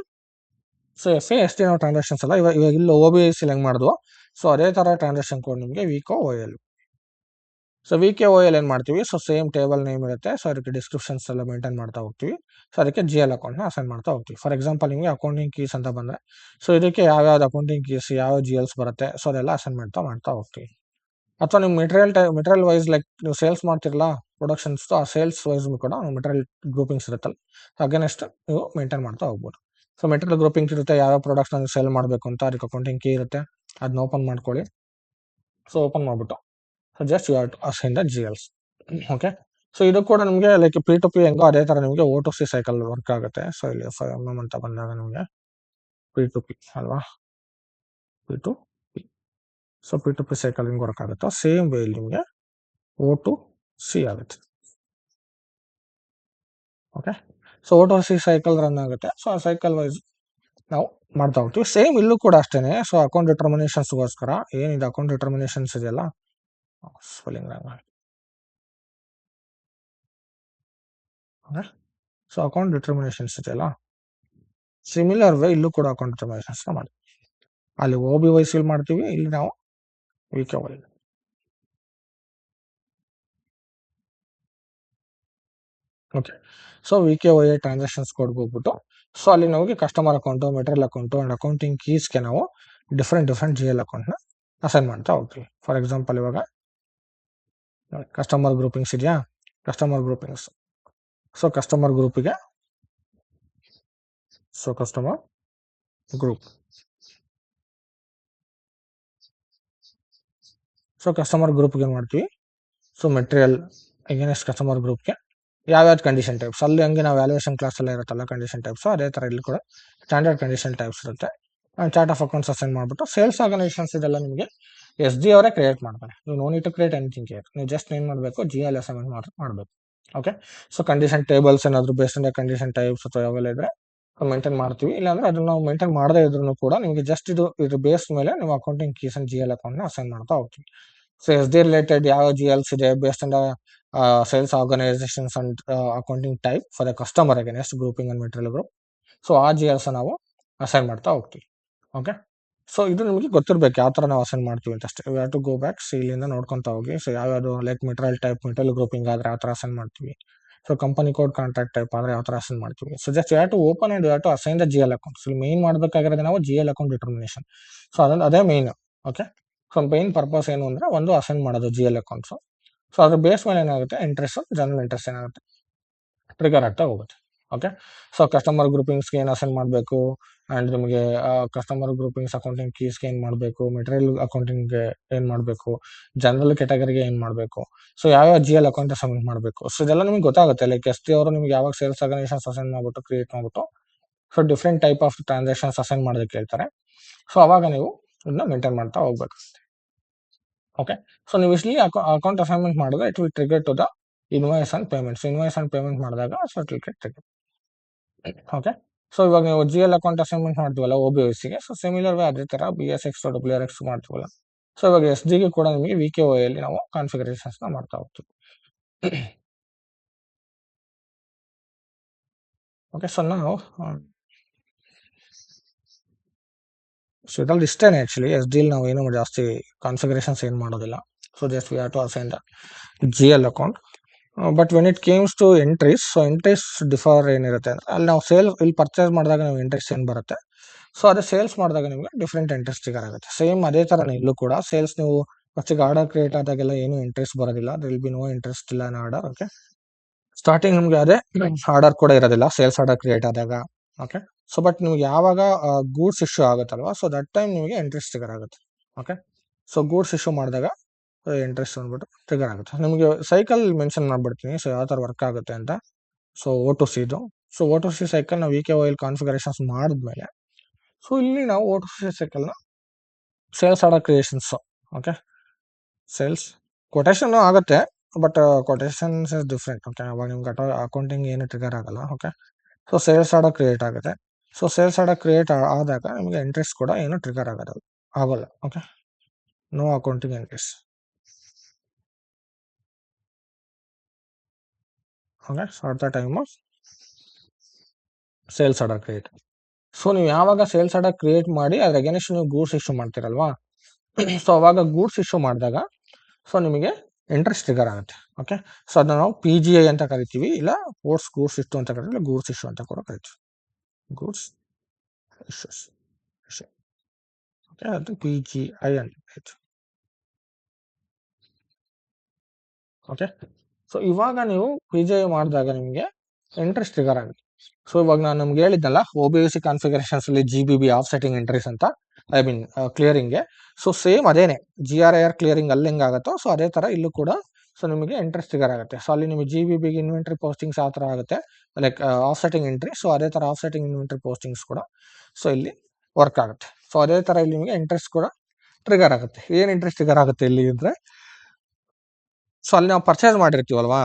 ಸೊ FISD ನಾವು ಟ್ರಾನ್ಸಾಕ್ಷನ್ಸ್ ಅಲ್ಲ, ಇವಾಗ ಇಲ್ಲಿ OBS ಹೆಂಗೆ ಮಾಡಿದ್ವು, ಸೊ ಅದೇ ಥರ ಟ್ರಾನ್ಸಾಕ್ಷನ್ ಕೋಡ್ ನಿಮಗೆ VKOL. ಸೊ VKOL ಏನು ಮಾಡ್ತೀವಿ, ಸೊ ಸೇಮ್ ಟೇಬಲ್ ನೇಮ್ ಇರುತ್ತೆ. ಸೊ ಅದಕ್ಕೆ ಡಿಸ್ಕ್ರಿಪ್ಷನ್ಸ್ ಎಲ್ಲ ಮೇಂಟೈನ್ ಮಾಡ್ತಾ ಹೋಗ್ತೀವಿ. ಸೊ ಅದಕ್ಕೆ GL ಅಕೌಂಟ್ನ ಅಸೈನ್ ಮಾಡ್ತಾ ಹೋಗ್ತೀವಿ. ಫಾರ್ ಎಕ್ಸಾಂಪಲ್ ನಿಮಗೆ ಅಕೌಂಟಿಂಗ್ ಕೀಸ್ ಅಂತ ಬಂದರೆ, ಸೊ ಇದಕ್ಕೆ ಯಾವ್ಯಾವ್ದು ಅಕೌಂಟಿಂಗ್ ಕೀಸ್, ಯಾವ GLs ಬರುತ್ತೆ, ಸೊ ಅದೆಲ್ಲ ಅಸೈನ್ ಮಾಡ್ತಾ ಹೋಗ್ತೀವಿ. ಅಥವಾ ನೀವು ಮೆಟೀರಿಯಲ್ ವೈಸ್, ಲೈಕ್ ನೀವು ಸೇಲ್ಸ್ ಮಾಡ್ತಿರಲ್ಲ ಪ್ರೊಡಕ್ಷನ್ಸ್, ಆ ಸೇಲ್ಸ್ ವೈಸ್ ಕೂಡ ಮೆಟೀರಿಯಲ್ ಗ್ರೂಪಿಂಗ್ಸ್ ಇರುತ್ತಲ್ಲ, ಅಗೇನೆಸ್ಟ್ ನೀವು ಮೇಂಟೈನ್ ಮಾಡ್ತಾ ಹೋಗ್ಬೋದು. ಸೊ ಮೆಟೀರಿಯಲ್ ಗ್ರೂಪಿಂಗ್ಸ್ ಇರುತ್ತೆ, ಯಾವ ಪ್ರಾಡಕ್ಟ್ಸ್ನ ನೀವು ಸೇಲ್ ಮಾಡಬೇಕು ಅಂತ, ಅದಕ್ಕೆ ಅಕೌಂಟಿಂಗ್ ಕೀ ಇರುತ್ತೆ, ಅದನ್ನ ಓಪನ್ ಮಾಡ್ಕೊಳ್ಳಿ. ಸೊ ಓಪನ್ ಮಾಡಿಬಿಟ್ಟು so just you have to assign the GLs. Okay, so ಇದು ಕೂಡ ನಿಮಗೆ ಲೈಕ್ P2P ಹೆಂಗೋ ಅದೇ ಥರ ನಿಮಗೆ O2C ಸೈಕಲ್ ವರ್ಕ್ ಆಗುತ್ತೆ. ಸೊ ಇಲ್ಲಿ FMM ಅಂತ ಬಂದಾಗ ನಿಮಗೆ P2P ಅಲ್ವಾ, P2P. ಸೊ P2P ಸೈಕಲ್ ಹಿಂಗೆ ವರ್ಕ್ ಆಗುತ್ತೋ ಸೇಮ್ ವೇ ಇಲ್ಲಿ ನಿಮಗೆ O2C ಆಗುತ್ತೆ. Okay, so O2C cycle run ಆಗುತ್ತೆ. ಸೊ ಆ ಸೈಕಲ್ ವೈಸ್ ನಾವು ಮಾಡ್ತಾ ಹೋಗ್ತೀವಿ. ಸೇಮ್ ಇಲ್ಲೂ ಕೂಡ ಅಷ್ಟೇನೆ. ಸೊ ಅಕೌಂಟ್ ಡಿಟರ್ಮಿನೇಷನ್ಸ್ಗೋಸ್ಕರ ಏನಿದೆ ಅಕೌಂಟ್ ಡಿಟರ್ಮಿನೇಷನ್ಸ್ ಇದೆಯಲ್ಲ, spelling okay, so account determinations ಇದೆಯಲ್ಲ, ಸಿಮಿಲರ್ ವೇ ಇಲ್ಲೂ ಕೂಡ ಅಕೌಂಟ್ ಡಿಟರ್ಮಿನೇಷನ್ಸ್ನ ಮಾಡಿ ಅಲ್ಲಿ OBYC ಮಾಡ್ತೀವಿ, ಇಲ್ಲಿ ನಾವು VKY. Okay, so VKY transactions ಕೋಡ್ಗೆ ಹೋಗ್ಬಿಟ್ಟು ಸೊ ಅಲ್ಲಿ ನಮಗೆ customer account, material account and accounting ಕೀಸ್ಗೆ ನಾವು ಡಿಫ್ರೆಂಟ್ GL ಅಕೌಂಟ್ನ ಅಸೈನ್ ಮಾಡ್ತಾ ಹೋಗ್ತೀವಿ. ಫಾರ್ ಎಕ್ಸಾಂಪಲ್ ಇವಾಗ ಕಸ್ಟಮರ್ ಗ್ರೂಪಿಂಗ್ಸ್ ಇದೆಯಾ, ಕಸ್ಟಮರ್ ಗ್ರೂಪಿಂಗ್ಸ್, ಸೊ ಕಸ್ಟಮರ್ ಗ್ರೂಪಿಗೆ so customer group, so customer ಗ್ರೂಪ್ಗೆ ಏನು ಮಾಡ್ತೀವಿ, ಸೊ ಮೆಟೀರಿಯಲ್ ಅಗೇನೆಸ್ಟ್ ಕಸ್ಟಮರ್ ಗ್ರೂಪ್ಗೆ ಯಾವ್ಯಾವ್ದು ಕಂಡೀಷನ್ ಟೈಪ್ಸ್, ಅಲ್ಲಿ ಹಂಗೆ ನಾವು ವ್ಯಾಲ್ಯೂಯೇಷನ್ ಕ್ಲಾಸಲ್ಲಿ ಇರುತ್ತಲ್ಲ ಕಂಡೀಷನ್ ಟೈಪ್ಸು, ಅದೇ ಥರ ಇಲ್ಲಿ ಕೂಡ ಸ್ಟ್ಯಾಂಡರ್ಡ್ ಕಂಡೀಷನ್ ಟೈಪ್ಸ್ ಇರುತ್ತೆ. ಚಾರ್ಟ್ ಆಫ್ ಅಕೌಂಟ್ಸ್ ಅಸೈನ್ ಮಾಡಿಬಿಟ್ಟು ಸೇಲ್ಸ್ ಆರ್ಗನೈಸೇಷನ್ಸ್ ಇದೆಲ್ಲ ನಿಮಗೆ SD ಅವರೇ ಕ್ರಿಯೇಟ್ ಮಾಡ್ತಾರೆ. ನೀವು no need to create anything care, ನೀವು ಜಸ್ಟ್ ಏನು ಮಾಡಬೇಕು, GL ಅಸೈನ್ಮೆಂಟ್ ಮಾಡಬೇಕು. ಓಕೆ, ಸೊ ಕಂಡೀಷನ್ ಟೇಬಲ್ಸ್ ಏನಾದರೂ ಬೇಸ್ಡ್ ಆನ್ ಕಂಡೀಷನ್ ಟೈಪ್ಸ್ ಅಥವಾ ಯಾವೆಲ್ಲ ಇದ್ರೆ ಮೇಂಟೈನ್ ಮಾಡ್ತೀವಿ. ಇಲ್ಲಾಂದ್ರೆ ಅದನ್ನ ನಾವು ಮೇಂಟೈನ್ ಮಾಡದೇ ಇದ್ರೂ ಕೂಡ ನಿಮಗೆ ಜಸ್ಟ್ ಇದ್ರ ಬೇಸ್ ಮೇಲೆ ನೀವು ಅಕೌಂಟಿಂಗ್ ಕೀಸ್ ಅಂಡ್ GL ಅಕೌಂಟ್ನ ಅಸೈನ್ ಮಾಡ್ತಾ ಹೋಗ್ತೀವಿ. ಸೊ SD ರಿಲೇಟೆಡ್ ಯಾವ GLs ಇದೆ based on sales organisations and accounting type for the customer against grouping and material group, so ಆ GLs ನಾವು ಅಸೈನ್ ಮಾಡ್ತಾ ಹೋಗ್ತೀವಿ. ಓಕೆ, ಸೊ ಇದು ನಿಮಗೆ ಗೊತ್ತಿರಬೇಕು ಯಾವ ಥರ ನಾವು ಅಸೈನ್ ಮಾಡ್ತೀವಿ ಅಂತ ಅಷ್ಟೇ. You have to go back, ಇಲ್ಲಿಂದ ನೋಡ್ಕೊತಾ ಹೋಗಿ. ಸೊ ಯಾವ್ಯಾವುದು like material type, material grouping ಆದರೆ ಯಾವ ಥರ ಅಸೈನ್ ಮಾಡ್ತೀವಿ, so company code contract type ಆದರೆ ಯಾವ ಥರ ಅಸೈನ್ ಮಾಡ್ತೀವಿ. So just you have to open and you have to assign the GL accounts. ಇಲ್ಲಿ ಮೇನ್ ಮಾಡಬೇಕಾಗಿರೋದು ನಾವು GL ಅಕೌಂಟ್ ಡಿಟರ್ಮಿನೇಷನ್. ಸೊ ಅದೊಂದು ಅದೇ main. Okay, so main purpose ಏನು ಅಂದರೆ ಒಂದು ಅಸೈನ್ ಮಾಡೋದು GL ಅಕೌಂಟ್ಸು. ಸೊ ಅದ್ರ ಬೇಸ್ ಮೇಲೆ ಏನಾಗುತ್ತೆ, ಇಂಟ್ರೆಸ್ಟ್, ಜನರಲ್ ಇಂಟ್ರೆಸ್ಟ್ ಏನಾಗುತ್ತೆ ಟ್ರಿಗರ್ ಆಗ್ತಾ ಹೋಗುತ್ತೆ. ಓಕೆ, ಸೊ ಕಸ್ಟಮರ್ ಗ್ರೂಪಿಂಗ್ಸ್ಗೆ ಏನು ಅಸೈನ್ ಮಾಡಬೇಕು, ಆ್ಯಂಡ್ ನಿಮಗೆ ಕಸ್ಟಮರ್ ಗ್ರೂಪಿಂಗ್ಸ್ ಅಕೌಂಟಿಂಗ್ ಕೀಸ್ಗೆ ಏನು ಮಾಡಬೇಕು, ಮೆಟೀರಿಯಲ್ ಅಕೌಂಟಿಂಗ್ಗೆ ಏನು ಮಾಡಬೇಕು, ಜನರಲ್ ಕ್ಯಾಟಗರಿಗೆ ಏನು ಮಾಡಬೇಕು, ಸೊ ಯಾವ್ಯಾವ GL ಅಕೌಂಟ್ ಸಬ್ಮಿಟ್ ಮಾಡಬೇಕು. ಸೊ ಇದೆಲ್ಲ ನಿಮಗೆ ಗೊತ್ತಾಗುತ್ತೆ. ಲೈಕ್ SD ಅವರು ನಿಮ್ಗೆ ಯಾವಾಗ ಸೇಲ್ಸ್ ಆರ್ಗನೈಸೇಷನ್ಸ್ ಅಸೈನ್ ಮಾಡಿಬಿಟ್ಟು ಕ್ರಿಯೇಟ್ ಮಾಡಿಬಿಟ್ಟು so different type of transactions assign ಮಾಡೋದಕ್ಕೆ ಹೇಳ್ತಾರೆ. ಸೊ ಅವಾಗ ನೀವು ಇದನ್ನ ಮೇಂಟೈನ್ ಮಾಡ್ತಾ ಹೋಗ್ಬೇಕು. ಓಕೆ, ಸೊ ನೀವು ಇಲ್ಲಿ ಅಕೌಂಟ್ ಅಸೈನ್ಮೆಂಟ್ ಮಾಡಿದ್ರೆ it will trigger to the invoice and payments. Invoice and payment ಮಾಡಿದಾಗ so it will get trigger. Okay, so ಇವಾಗ ನೀವು GL ಅಕೌಂಟ್ ಅಸೈನ್ಮೆಂಟ್ ಮಾಡ್ತೀವಲ್ಲ OBYCಗೆ, ಸೊ ಸಿಮಿಲರ್ ವೇ ಅದೇ ಥರ BSX WRX ಮಾಡ್ತೀವಲ್ಲ, ಸೊ ಇವಾಗ SDಗೆ ಕೂಡ ನಿಮಗೆ VKY ಅಲ್ಲಿ ನಾವು ಕಾನ್ಫಿಗರೇಷನ್ಸ್ನ ಮಾಡ್ತಾ ಹೋಗ್ತೀವಿ. ಓಕೆ, ಸೊ ನಾವು ಸೊ ಇದ್ರಲ್ಲಿ ಇಷ್ಟೇನೆ ಆ್ಯಕ್ಚುಲಿ. SD ನಾವು ಏನು ಜಾಸ್ತಿ ಕಾನ್ಫಿಗರೇಷನ್ಸ್ ಏನು ಮಾಡೋದಿಲ್ಲ. So just we have to assign the GL account. But when it comes to entries, so entries differ ಏನಿರುತ್ತೆ ಅಂದರೆ ಅಲ್ಲಿ ನಾವು ಇಲ್ಲಿ ಪರ್ಚೇಸ್ ಮಾಡಿದಾಗ ನಾವು ಎಂಟ್ರೀಸ್ ಏನು ಬರುತ್ತೆ, ಸೊ ಅದೇ ಸೇಲ್ಸ್ ಮಾಡಿದಾಗ ನಿಮಗೆ ಡಿಫ್ರೆಂಟ್ ಎಂಟ್ರೀಸ್ ಟ್ರಿಗರ್ ಆಗುತ್ತೆ. ಸೇಮ್ ಅದೇ ಥರನೇ ಇಲ್ಲೂ ಕೂಡ ಸೇಲ್ಸ್ ನೀವು ಫಸ್ಟಿಗೆ ಆರ್ಡರ್ ಕ್ರಿಯೇಟ್ ಆದಾಗೆಲ್ಲ ಏನು ಇಂಟ್ರೆಸ್ಟ್ ಬರೋದಿಲ್ಲ, there will be no interest ಇಲ್ಲ ಇನ್ ಆರ್ಡರ್. ಓಕೆ, ಸ್ಟಾರ್ಟಿಂಗ್ ನಿಮಗೆ ಅದೇ ಆರ್ಡರ್ ಕೂಡ ಇರೋದಿಲ್ಲ ಸೇಲ್ಸ್ ಆರ್ಡರ್ ಕ್ರಿಯೇಟ್ ಆದಾಗ. ಓಕೆ, ಸೊ ಬಟ್ ನಿಮ್ಗೆ ಯಾವಾಗ ಗೂಡ್ಸ್ ಇಶ್ಯೂ ಆಗುತ್ತಲ್ವಾ, ಸೊ ದಟ್ ಟೈಮ್ ನಿಮಗೆ ಇಂಟ್ರೆಸ್ಟ್ ಟ್ರಿಗರ್ ಆಗುತ್ತೆ. ಓಕೆ, ಸೊ ಗೂಡ್ಸ್ ಇಶ್ಯೂ ಮಾಡಿದಾಗ ಇಂಟ್ರೆಸ್ಟ್ ಅಂದ್ಬಿಟ್ಟು ಟ್ರಿಗರ್ ಆಗುತ್ತೆ. ನಿಮಗೆ ಸೈಕಲ್ ಮೆನ್ಷನ್ ಮಾಡ್ಬಿಡ್ತೀನಿ, ಸೊ ಯಾವ ಥರ ವರ್ಕ್ ಆಗುತ್ತೆ ಅಂತ. ಸೊ O2Cದು, ಸೊ O2C ಸೈಕಲ್ ನಾವು VKY ಕಾನ್ಫಿಗರೇಷನ್ಸ್ ಮಾಡಿದ್ಮೇಲೆ, ಸೊ ಇಲ್ಲಿ ನಾವು O2C ಸೈಕಲ್ನ sales order creations. Okay, sales quotation ಆಗುತ್ತೆ, but quotations is different. Okay, ಅವಾಗ ನಿಮ್ಗೆ ಅಕೌಂಟಿಂಗ್ ಏನು ಟ್ರಿಗರ್ ಆಗಲ್ಲ. Okay, so sales order create ಆಗುತ್ತೆ. ಸೊ ಸೇಲ್ಸ್ ಆರ್ಡರ್ ಕ್ರಿಯೇಟ್ ಆದಾಗ ನಿಮಗೆ ಇಂಟ್ರೆಸ್ಟ್ ಕೂಡ ಏನು ಟ್ರಿಗರ್ ಆಗೋಲ್ಲ. Okay, no accounting interest. Okay, so at the time of sales order create. So ನೀವು ಯಾವಾಗ ಸೇಲ್ಸ್ ಆರ್ಡರ್ ಕ್ರಿಯೇಟ್ ಮಾಡಿ ಅದ್ರ ಅಗೇನೆಸ್ಟ್ ನೀವು ಗೂಡ್ಸ್ ಇಶ್ಯೂ ಮಾಡ್ತೀರಲ್ವಾ, ಸೊ ಅವಾಗ ಗೂಡ್ಸ್ ಇಶ್ಯೂ ಮಾಡಿದಾಗ ಸೊ ನಿಮಗೆ ಇಂಟ್ರೆಸ್ಟ್ ಟ್ರಿಗರ್ ಆಗುತ್ತೆ. ಓಕೆ, ಸೊ ಅದನ್ನ ನಾವು PGI ಅಂತ ಕರಿತೀವಿ, ಇಲ್ಲ ಗೂಡ್ಸ್ ಇಶ್ಯೂ ಅಂತ ಕರಿತೀವಿ, ಗೂಡ್ಸ್ ಇಶ್ಯೂ ಅಂತ ಕೂಡ ಕರಿತೀವಿ. Goods issues issue. ಓಕೆ, ಅದು PGI ಅಂತ ಕರಿತೀವಿ. ಓಕೆ, ಸೊ ಇವಾಗ ನೀವು PGI ಮಾಡಿದಾಗ ನಿಮಗೆ ಇಂಟ್ರೆಸ್ಟ್ ಟ್ರಿಗರ್ ಆಗುತ್ತೆ. ಸೊ ಇವಾಗ ನಾನು ನಮ್ಗೆ ಹೇಳಿದ್ನಲ್ಲ OBYC ಕಾನ್ಫಿಗರೇಷನ್ಸ್ ಅಲ್ಲಿ GBB ಆಫ್ ಸೆಟ್ಟಿಂಗ್ ಎಂಟ್ರೀಸ್ ಅಂತ, ಐ ಮೀನ್ ಕ್ಲಿಯರಿಂಗ್ಗೆ. ಸೊ ಸೇಮ್ ಅದೇನೆ GRIR ಕ್ಲಿಯರಿಂಗ್ ಅಲ್ಲಿ ಹೆಂಗಾಗುತ್ತೋ ಸೊ ಅದೇ ಥರ ಇಲ್ಲೂ ಕೂಡ ಸೊ ನಿಮಗೆ ಇಂಟ್ರೆಸ್ಟ್ ಟ್ರಿಗರ್ ಆಗುತ್ತೆ. ಸೊ ಅಲ್ಲಿ ನಿಮಗೆ GBBಗೆ ಇನ್ವೆಂಟ್ರಿ ಪೋಸ್ಟಿಂಗ್ಸ್ ಯಾವ ಥರ ಆಗುತ್ತೆ, like of setting entry, so ಅದೇ ಥರ ಆಫ್ ಸೆಟ್ಟಿಂಗ್ ಇನ್ವೆಂಟ್ರಿ ಪೋಸ್ಟಿಂಗ್ಸ್ ಕೂಡ ಸೊ ಇಲ್ಲಿ ವರ್ಕ್ ಆಗುತ್ತೆ. ಸೊ ಅದೇ ಥರ ಇಲ್ಲಿ ನಿಮಗೆ ಇಂಟ್ರೆಸ್ಟ್ ಕೂಡ ಟ್ರಿಗರ್ ಆಗುತ್ತೆ. ಏನು ಇಂಟ್ರೆಸ್ಟ್ ಟ್ರಿಗರ್ ಆಗುತ್ತೆ ಇಲ್ಲಿ ಅಂದರೆ, ಸೊ ಅಲ್ಲಿ ನಾವು ಪರ್ಚೇಸ್ ಮಾಡಿರ್ತೀವಲ್ವಾ,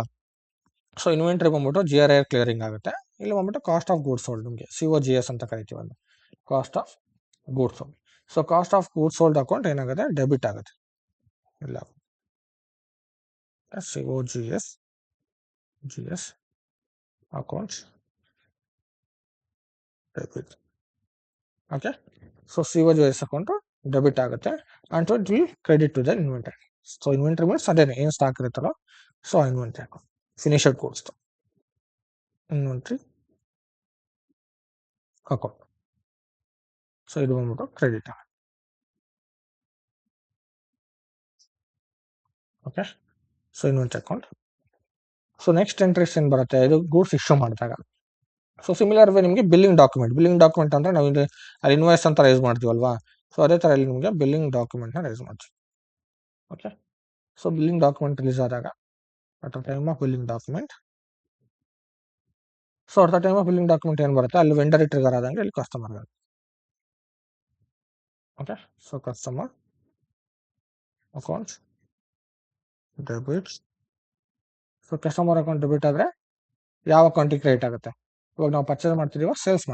ಸೊ ಇನ್ವೆಂಟ್ರಿ ಬಂದ್ಬಿಟ್ಟು GRI ಕ್ಲಿಯರಿಂಗ್ ಆಗುತ್ತೆ. ಇಲ್ಲಿ ಬಂದ್ಬಿಟ್ಟು ಕಾಸ್ಟ್ ಆಫ್ ಗೂಡ್ಸ್ ಸೋಲ್ಡ್, ನಿಮಗೆ COGS ಅಂತ ಕರಿತೀವಿ, ಅಲ್ಲಿ cost of goods sold. So cost of goods sold account ಏನಾಗುತ್ತೆ, ಡೆಬಿಟ್ ಆಗುತ್ತೆ. ಇಲ್ಲ, COGS accounts debit. Okay, so COGS account debit ಆಗುತ್ತೆ and it will credit to the inventory. So inventory means ಅದೇನೆ ಏನು ಸ್ಟಾಕ್ ಇರುತ್ತಲ್ಲ, so inventory account, finished goods inventory account. So ಇದು ಬಂದ್ಬಿಟ್ಟು credit. Okay, so inventory account. So next entries ಏನು ಬರುತ್ತೆ, ಇದು goods issue ಮಾಡಿದಾಗ. ಸೊ ಸಿಮಿಲರ್ ವೇ ನಿಮಗೆ ಬಿಲ್ಲಿಂಗ್ ಡಾಕ್ಯುಮೆಂಟ್ ಅಂದರೆ ನಾವು ಇಲ್ಲಿ ಅಲ್ಲಿ ಇನ್ವಾಯ್ಸ್ ಅಂತ ರೈಸ್ ಮಾಡ್ತೀವಲ್ವಾ, ಸೊ ಅದೇ ಥರ ಇಲ್ಲಿ ನಿಮಗೆ ಬಿಲ್ಲಿಂಗ್ ಡಾಕ್ಯುಮೆಂಟ್ನ ರೈಸ್ ಮಾಡ್ತೀವಿ. Okay, so billing document release ಆದಾಗ at the time of billing document, so at the time of billing document ಏನು ಬರುತ್ತೆ, ಅಲ್ಲಿ ವೆಂಡರ್ ಟ್ರಿಗರ್ ಆದಂಗೆ ಇಲ್ಲಿ customer. Okay, so customer accounts debit. So customer account debit ಆದರೆ ಯಾವ ಅಕೌಂಟಿಗೆ ಕ್ರೆಡಿಟ್ ಆಗುತ್ತೆ, ಇವಾಗ ನಾವು ಪರ್ಚೇಸ್ ಮಾಡ್ತಿದ್ದೀವ, ಸೇಲ್ಸ್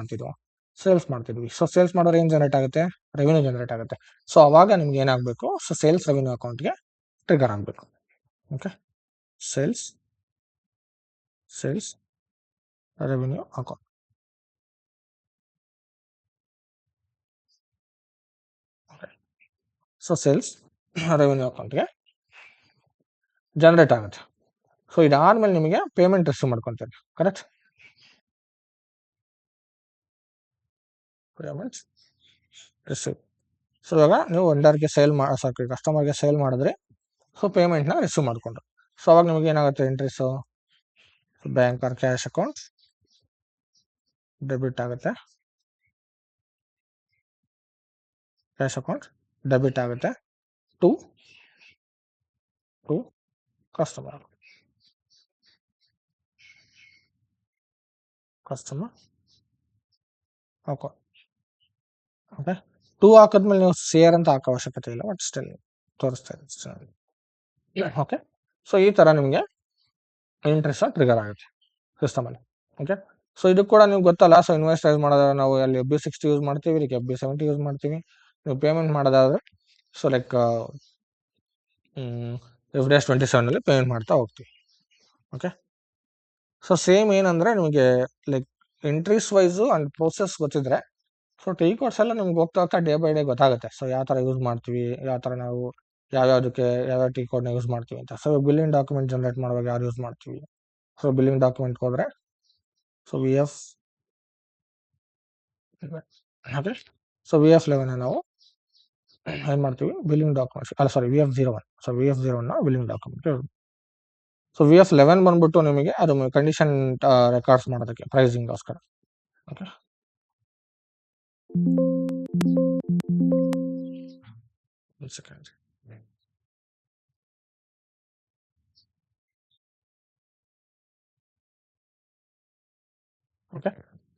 ಮಾಡ್ತಿದ್ವಿ. ಸೊ ಸೇಲ್ಸ್ ಮಾಡೋರು ಏನು ಜನರೇಟ್ ಆಗುತ್ತೆ, ರೆವಿನ್ಯೂ ಜನರೇಟ್ ಆಗುತ್ತೆ. ಸೊ ಅವಾಗ ನಿಮ್ಗೆ ಏನಾಗಬೇಕು, ಸೊ ಸೇಲ್ಸ್ ರೆವಿನ್ಯೂ ಅಕೌಂಟ್ಗೆ ಟ್ರಿಗರ್ ಆಗಬೇಕು. Okay, sales revenue account. So sales revenue ಅಕೌಂಟ್ಗೆ ಜನರೇಟ್ ಆಗುತ್ತೆ. ಸೊ ಇದಾದ್ಮೇಲೆ ನಿಮಗೆ ಪೇಮೆಂಟ್ ರಿಸೀವ್ ಮಾಡ್ಕೊತೀರಿ, ಕರೆಕ್ಟ್? Payment receive. ಸೊ ಇವಾಗ ನೀವು ವೆಂಡರ್ಗೆ ಕಸ್ಟಮರ್ಗೆ ಸೇಲ್ ಮಾಡಿದ್ರೆ, ಸೊ ಪೇಮೆಂಟ್ನ ರಿಸೀವ್ ಮಾಡಿಕೊಂಡ್ರು. ಸೊ ಅವಾಗ ನಿಮಗೆ ಏನಾಗುತ್ತೆ, entries bank or cash account debit ಆಗುತ್ತೆ, ಕ್ಯಾಶ್ ಅಕೌಂಟ್ ಡೆಬಿಟ್ ಆಗುತ್ತೆ to customer account. Okay, to ಹಾಕಿದ್ಮೇಲೆ ನೀವು ಸೇರ್ ಅಂತ ಹಾಕೋ ಅವಶ್ಯಕತೆ ಇಲ್ಲ, ಬಟ್ ಸ್ಟಿಲ್ ತೋರಿಸ್ತಾ ಇದೆ. ಓಕೆ, ಸೊ ಈ ಥರ ನಿಮಗೆ ಇಂಟ್ರೆಸ್ಟ್ ಟ್ರಿಗರ್ ಆಗುತ್ತೆ ಸಿಸ್ಟಮಲ್ಲಿ. ಓಕೆ, ಸೊ ಇದು ಕೂಡ ನಿಮ್ಗೆ ಗೊತ್ತಲ್ಲ. ಸೊ ಇನ್ವೆಸ್ಟೈಸ್ ಮಾಡೋದಾದ್ರೆ ನಾವು ಅಲ್ಲಿ FB60 ಯೂಸ್ ಮಾಡ್ತೀವಿ, ಇದಕ್ಕೆ FB70 ಯೂಸ್ ಮಾಡ್ತೀವಿ. ನೀವು ಪೇಮೆಂಟ್ ಮಾಡೋದಾದ್ರೆ ಸೊ ಲೈಕ್ F-27 ಪೇಮೆಂಟ್ ಮಾಡ್ತಾ ಹೋಗ್ತೀವಿ. ಓಕೆ, ಸೊ ಸೇಮ್ ಏನಂದರೆ ನಿಮಗೆ like entries wise and process ಗೊತ್ತಿದ್ರೆ, ಸೊ ಟೀ ಕೋರ್ಸ್ ಎಲ್ಲ ನಿಮ್ಗೆ ಹೋಗ್ತಾ ಡೇ ಬೈ ಡೇ ಗೊತ್ತಾಗುತ್ತೆ. ಸೊ ಯಾವ ಥರ ಯೂಸ್ ಮಾಡ್ತೀವಿ, ಯಾವ ಥರ ನಾವು ಯಾವ್ಯಾವುದಕ್ಕೆ ಯಾವ್ಯಾವ ಟೀ ಕೋಡ್ನ ಯೂಸ್ ಮಾಡ್ತೀವಿ ಅಂತ. ಸೊ ಬಿಲ್ಲಿಂಗ್ ಡಾಕ್ಯುಮೆಂಟ್ ಜನರೇಟ್ ಮಾಡುವಾಗ ಯಾರು ಯೂಸ್ ಮಾಡ್ತೀವಿ, ಸೊ ಬಿಲ್ಲಿಂಗ್ ಡಾಕ್ಯುಮೆಂಟ್ ಹೋದರೆ ಸೊ ಓಕೆ, ಸೊ VF11 ನಾವು ಏನು ಮಾಡ್ತೀವಿ, billing documents VF01. So VF01 billing document. So VF11 ಬಂದ್ಬಿಟ್ಟು ನಿಮಗೆ ಅದು ಕಂಡೀಷನ್ ರೆಕಾರ್ಡ್ಸ್ ಮಾಡೋದಕ್ಕೆ, ಪ್ರೈಸಿಂಗ್ಗೋಸ್ಕರ. Okay, second. ಓಕೆ,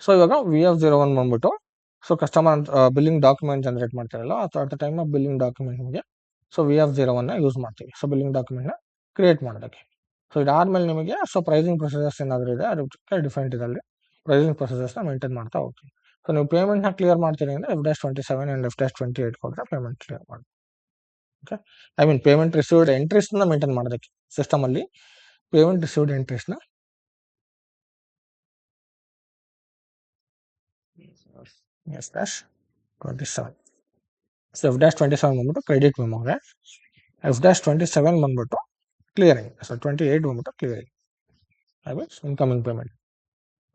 ಸೊ ಇವಾಗ VF01 ಬಂದ್ಬಿಟ್ಟು so customer billing document generate ಮಾಡ್ತಾರಲ್ಲ, at the time of billing document ನಿಮಗೆ ಸೊ VF01 ಯೂಸ್ ಮಾಡ್ತೀವಿ, ಸೊ ಬಿಲ್ಲಿಂಗ್ ಡಾಕ್ಯುಮೆಂಟ್ನ ಕ್ರಿಯೇಟ್ ಮಾಡೋದಕ್ಕೆ. ಸೊ ಇದಾದ್ಮೇಲೆ ನಿಮಗೆ ಸೊ ಪ್ರೈಸಿಂಗ್ ಪ್ರೊಸೆಸರ್ಸ್ ಏನಾದರೂ ಇದೆ, ಅದಕ್ಕೆ ಡಿಫ್ರೆಂಟ್ ಇದರಲ್ಲಿ ಪ್ರೈಸಿಂಗ್ ಪ್ರೊಸೆಸರ್ಸ್ನ ಮೇಂಟೈನ್ ಮಾಡ್ತಾ ಹೋಗ್ತೀವಿ. ಸೊ ನೀವು ಪೇಮೆಂಟ್ನ ಕ್ಲಿಯರ್ ಮಾಡ್ತೀರಿ ಅಂದರೆ F-27 ಆ್ಯಂಡ್ F-28 ಕೊಟ್ಟರೆ ಪೇಮೆಂಟ್ ಕ್ಲಿಯರ್ ಮಾಡಿ. Okay, I mean payment received ಎಂಟ್ರೀಸ್ನ ಮೇಂಟೈನ್ ಮಾಡೋದಕ್ಕೆ ಸಿಸ್ಟಮಲ್ಲಿ ಪೇಮೆಂಟ್ ರಿಸೀವ್ಡ್ ಎಂಟ್ರೀಸ್ನ F-27. ಸೊ F-27 ಬಂದ್ಬಿಟ್ಟು ಕ್ರೆಡಿಟ್ ಮೆಮೋಗೆ, F-27 ಬಂದ್ಬಿಟ್ಟು ಕ್ಲಿಯರಿಂಗ್, ಸೊ 28 ಬಂದ್ಬಿಟ್ಟು clearing, I means incoming payment.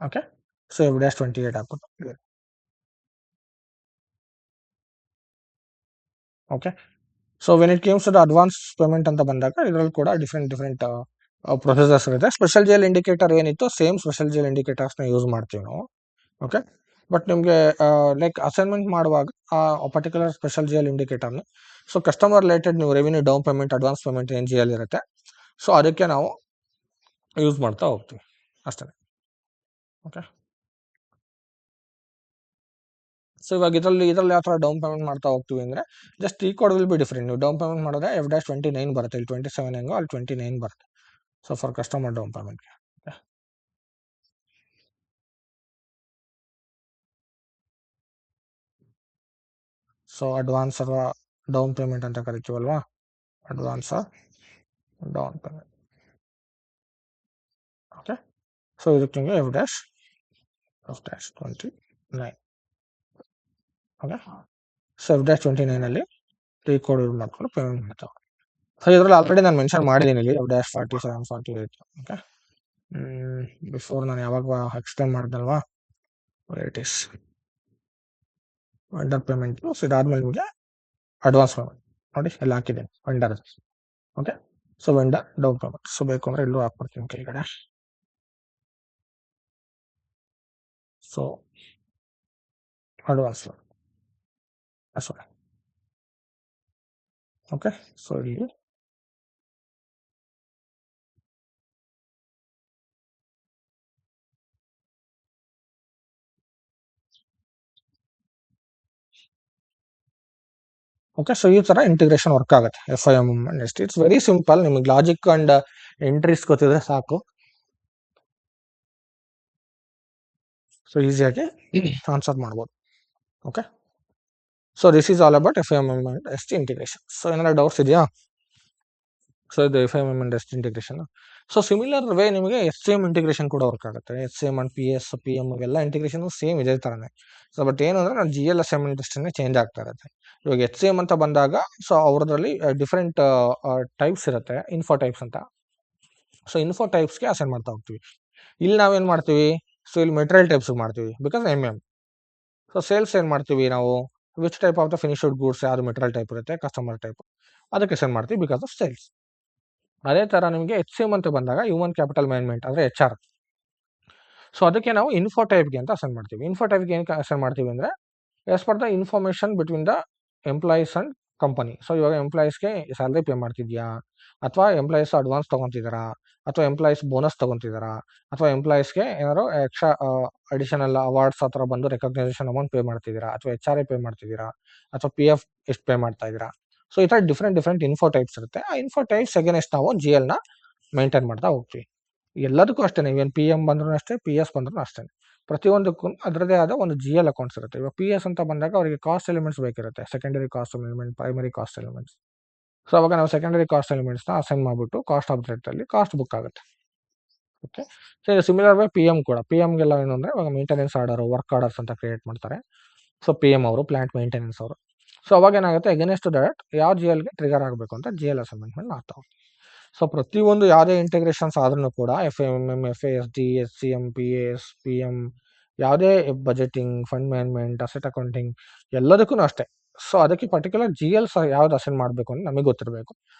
Okay, so F-28 ಹಾಕ್ಬಿಟ್ಟು clear. Okay, so when it comes to the advance payment ಅಂತ ಬಂದಾಗ ಇದರಲ್ಲಿ ಕೂಡ ಡಿಫ್ರೆಂಟ್ ಪ್ರೊಸೆಸರ್ಸ್ ಇರುತ್ತೆ. ಸ್ಪೆಷಲ್ ಜಿಎಲ್ ಇಂಡಿಕೇಟರ್ ಏನಿತ್ತು, ಸೇಮ್ ಸ್ಪೆಷಲ್ ಜಿಎಲ್ ಇಂಡಿಕೇಟರ್ಸ್ನ ಯೂಸ್ ಮಾಡ್ತೀವಿ ನಾವು. ಓಕೆ, ಬಟ್ ನಿಮಗೆ ಲೈಕ್ ಅಸೈನ್ಮೆಂಟ್ ಮಾಡುವಾಗ ಆ ಪರ್ಟಿಕ್ಯುಲರ್ ಸ್ಪೆಷಲ್ ಜಿಎಲ್ ಇಂಡಿಕೇಟರ್ನ ಸೊ ಕಸ್ಟಮರ್ ರಿಲೇಟೆಡ್ ನೀವು revenue down payment advance payment ಏನು GL ಇರುತ್ತೆ, ಸೊ ಅದಕ್ಕೆ ನಾವು ಯೂಸ್ ಮಾಡ್ತಾ ಹೋಗ್ತೀವಿ ಅಷ್ಟೇ. ಓಕೆ, ಸೊ ಇವಾಗ ಇದರಲ್ಲಿ ಯಾವ ಥರ ಡೌನ್ ಪೇಮೆಂಟ್ ಮಾಡ್ತಾ ಹೋಗ್ತೀವಿ ಅಂದರೆ ಜಸ್ಟ್ ಈ ಕೋಡ್ ವಿಲ್ ಬಿ ಡಿಫ್ರೆಂಟ್. ನೀವು ಡೌನ್ ಪೇಮೆಂಟ್ ಮಾಡಿದ್ರೆ F-29 ಬರುತ್ತೆ, ಇಲ್ಲಿ 27 ಹೆಂಗೋ ಅಲ್ಲಿ 29 ಬರುತ್ತೆ. ಸೊ ಫಾರ್ ಕಸ್ಟಮರ್ ಡೌನ್ ಪೇಮೆಂಟ್ಗೆ. ಸೊ ಅಡ್ವಾನ್ಸ್ ಅಥವಾ ಡೌನ್ ಪೇಮೆಂಟ್ ಅಂತ ಕರಿತೀವಲ್ವಾ, advance down payment. Okay, so ಇದಕ್ಕೆ ನಿಮಗೆ F-29. ಓಕೆ, ಸೊ F-29 ಅಲ್ಲಿ ಈ ಕೋಡ್ ಯೂಸ್ ಮಾಡ್ಕೊಂಡು ಪೇಮೆಂಟ್ ಮಾಡ್ತಾವೆ. ಸೊ ಇದರಲ್ಲಿ ಆಲ್ರೆಡಿ ನಾನು ಮೆನ್ಷನ್ ಮಾಡಿದ್ದೀನಿ ಇಲ್ಲಿ F-47, 48. ಓಕೆ, ಬಿಫೋರ್ ನಾನು ಯಾವಾಗ ಎಕ್ಸ್ಪ್ಲೇನ್ ಮಾಡಿದ್ನಲ್ವಾ, it is vendor payment. So ಇದಾದ್ಮೇಲೆ ನಿಮಗೆ ಅಡ್ವಾನ್ಸ್ ಪೇಮೆಂಟ್ ನೋಡಿ ಎಲ್ಲ ಹಾಕಿದ್ದೀನಿ vendor. Okay, so vendor down payment. So ಬೇಕು ಅಂದರೆ ಇಲ್ಲೂ ಹಾಕ್ಬಿಡ್ತೀನಿ ಕೆಳಗಡೆ. ಸೊ ಅಡ್ವಾನ್ಸ್ ಸಾರಿ. ಓಕೆ, ಸೊ ಇಲ್ಲಿ ಓಕೆ, ಸೊ ಈ ಥರ ಇಂಟಿಗ್ರೇಷನ್ ವರ್ಕ್ ಆಗುತ್ತೆ FIM and ST. It's very simple. ನಿಮಗೆ ಲಾಜಿಕ್ ಅಂಡ್ ಎಂಟ್ರೀಸ್ ಗೊತ್ತಿದ್ರೆ ಸಾಕು. ಸೊ ಈಸಿಯಾಗಿ ಆನ್ಸರ್ ಮಾಡ್ಬೋದು. Okay, so this is all about FIM and ST integration. So ಏನಾದ್ರು ಡೌಟ್ಸ್ ಇದೆಯಾ? ಸೊ ಇದು FIM and ST integration. So similar way ನಿಮಗೆ SCM integration ಕೂಡ ವರ್ಕ್ ಆಗುತ್ತೆ. SCM ಅಂಡ್ PS, PM ಎಲ್ಲ ಇಂಟಿಗ್ರೇಷನ್ ಸೇಮ್ ಇದೇ ಥರನೇ. ಸೊ ಬಟ್ ಏನಂದ್ರೆ ನಾನು GLSM ಅಷ್ಟೇ ಚೇಂಜ್ ಆಗ್ತಾ ಇರುತ್ತೆ. ಇವಾಗ HCM ಅಂತ ಬಂದಾಗ ಸೊ ಅವ್ರದ್ರಲ್ಲಿ ಡಿಫ್ರೆಂಟ್ ಟೈಪ್ಸ್ ಇರುತ್ತೆ, ಇನ್ಫೋ ಟೈಪ್ಸ್ ಅಂತ. ಸೊ ಇನ್ಫೋ ಟೈಪ್ಸ್ಗೆ ಅಸೈನ್ ಮಾಡ್ತಾ ಹೋಗ್ತೀವಿ. ಇಲ್ಲಿ ನಾವೇನು ಮಾಡ್ತೀವಿ, ಸೊ ಇಲ್ಲಿ ಮೆಟೀರಿಯಲ್ ಟೈಪ್ಸ್ ಮಾಡ್ತೀವಿ ಬಿಕಾಸ್ MM. ಸೊ ಸೇಲ್ಸ್ ಏನು ಮಾಡ್ತೀವಿ ನಾವು, which type of the finished goods ಯಾವುದು ಮೆಟೀರಿಯಲ್ ಟೈಪ್ ಇರುತ್ತೆ, ಕಸ್ಟಮರ್ ಟೈಪ್, ಅದಕ್ಕೆ ಸೆಂಡ್ ಮಾಡ್ತೀವಿ ಬಿಕಾಸ್ ಆಫ್ ಸೇಲ್ಸ್. ಅದೇ ಥರ ನಿಮಗೆ HCM ಅಂತ ಬಂದಾಗ ಹ್ಯೂಮನ್ ಕ್ಯಾಪಿಟಲ್ ಮ್ಯಾನೇಜ್ಮೆಂಟ್ ಅಂದರೆ HR. ಸೊ ಅದಕ್ಕೆ ನಾವು ಇನ್ಫೋ ಟೈಪ್ಗೆ ಅಂತ ಅಸೈನ್ ಮಾಡ್ತೀವಿ. ಇನ್ಫೋ ಟೈಪ್ಗೆ ಏನು ಅಸೈನ್ ಮಾಡ್ತೀವಿ ಅಂದರೆ as per the information between the employees and company. So ಇವಾಗ ಎಂಪ್ಲಾಯೀಸ್ಗೆ ಸ್ಯಾಲ್ರಿ ಪೇ ಮಾಡ್ತಿದ್ಯಾ, ಅಥವಾ ಎಂಪ್ಲಾಯೀಸ್ ಅಡ್ವಾನ್ಸ್ ತೊಗೊತಿದ್ದಾರಾ, ಅಥವಾ ಎಂಪ್ಲಾಯೀಸ್ ಬೋನಸ್ ತೊಗೊತಿದ್ದಾರಾ, ಅಥವಾ ಎಂಪ್ಲಾಯೀಸ್ಗೆ ಏನಾದ್ರು ಎಕ್ಸ್ಟ್ರಾ ಅಡಿಷನಲ್ ಅವಾರ್ಡ್ಸ್ ಆ ಥರ ಬಂದು ರೆಕಗ್ನೈಸೇಷನ್ ಅಮೌಂಟ್ ಪೇ ಮಾಡ್ತಿದ್ದೀರಾ, ಅಥವಾ HRA ಪೇ ಮಾಡ್ತಿದ್ದೀರಾ, ಅಥವಾ PF ಎಷ್ಟು ಪೇ ಮಾಡ್ತಾ ಇದ್ದೀರಾ. ಸೊ ಈ ಥರ ಡಿಫ್ರೆಂಟ್ ಇನ್ಫೋ ಟೈಪ್ಸ್ ಇರುತ್ತೆ. ಆ ಇನ್ಫೋ ಟೈಪ್ಸ್ ಅಗೇನೆಸ್ಟ್ ನಾವು GLನ ಮೇಂಟೈನ್ ಮಾಡ್ತಾ ಹೋಗ್ತೀವಿ. ಎಲ್ಲದಕ್ಕೂ ಅಷ್ಟೇ, ಇವನ್ PM ಬಂದ್ರೂ ಅಷ್ಟೇ, PS ಬಂದ್ರೂ ಅಷ್ಟೇ. ಪ್ರತಿಯೊಂದಕ್ಕೂ ಅದರದೇ ಆದ ಒಂದು GL ಅಕೌಂಟ್ಸ್ ಇರುತ್ತೆ. ಇವಾಗ PS ಅಂತ ಬಂದಾಗ ಅವರಿಗೆ ಕಾಸ್ಟ್ ಎಲಿಮೆಂಟ್ಸ್ ಬೇಕಿರುತ್ತೆ, secondary cost element, primary cost elements. So ಅವಾಗ ನಾವು ಸೆಕೆಂಡರಿ ಕಾಸ್ಟ್ ಎಲಿಮೆಂಟ್ಸ್ನ ಅಸೈನ್ ಮಾಡಿಬಿಟ್ಟು ಕಾಸ್ಟ್ ಆಬ್ಜೆಕ್ಟಲ್ಲಿ ಕಾಸ್ಟ್ ಬುಕ್ ಆಗುತ್ತೆ. Okay, so similar way PM ಕೂಡ, PMಗೆಲ್ಲ ಏನು ಅಂದರೆ ಇವಾಗ ಮೇಂಟೆನೆನ್ಸ್ ಆರ್ಡರ್, ವರ್ಕ್ ಆರ್ಡರ್ಸ್ ಅಂತ ಕ್ರಿಯೇಟ್ ಮಾಡ್ತಾರೆ. ಸೊ PM ಅವರು ಪ್ಲಾಂಟ್ ಮೇಂಟೆನೆನ್ಸ್ ಅವರು. ಸೊ ಅವಾಗ ಏನಾಗುತ್ತೆ, ಅಗೇನೆಸ್ಟ್ ದಟ್ ಯಾವ GLಗೆ ಟ್ರಿಗರ್ ಆಗಬೇಕು ಅಂತ GL ಅಸೈನ್ಮೆಂಟ್ ಮೇಲೆ ಮಾಡ್ತಾ ಹೋಗ್ತೀವಿ. ಸೊ ಪ್ರತಿಯೊಂದು ಯಾವುದೇ ಇಂಟಿಗ್ರೇಷನ್ಸ್ ಆದ್ರೂ ಕೂಡ FIMM, FASD, SCM, PS, PM, ಯಾವುದೇ budgeting, fund management, asset accounting ಎಲ್ಲದಕ್ಕೂ ಅಷ್ಟೇ. ಸೊ ಅದಕ್ಕೆ ಪರ್ಟಿಕ್ಯುಲರ್ GLs ಯಾವ್ದು ಅಸೈನ್ ಮಾಡಬೇಕು ಅಂತ ನಮಗೆ ಗೊತ್ತಿರಬೇಕು.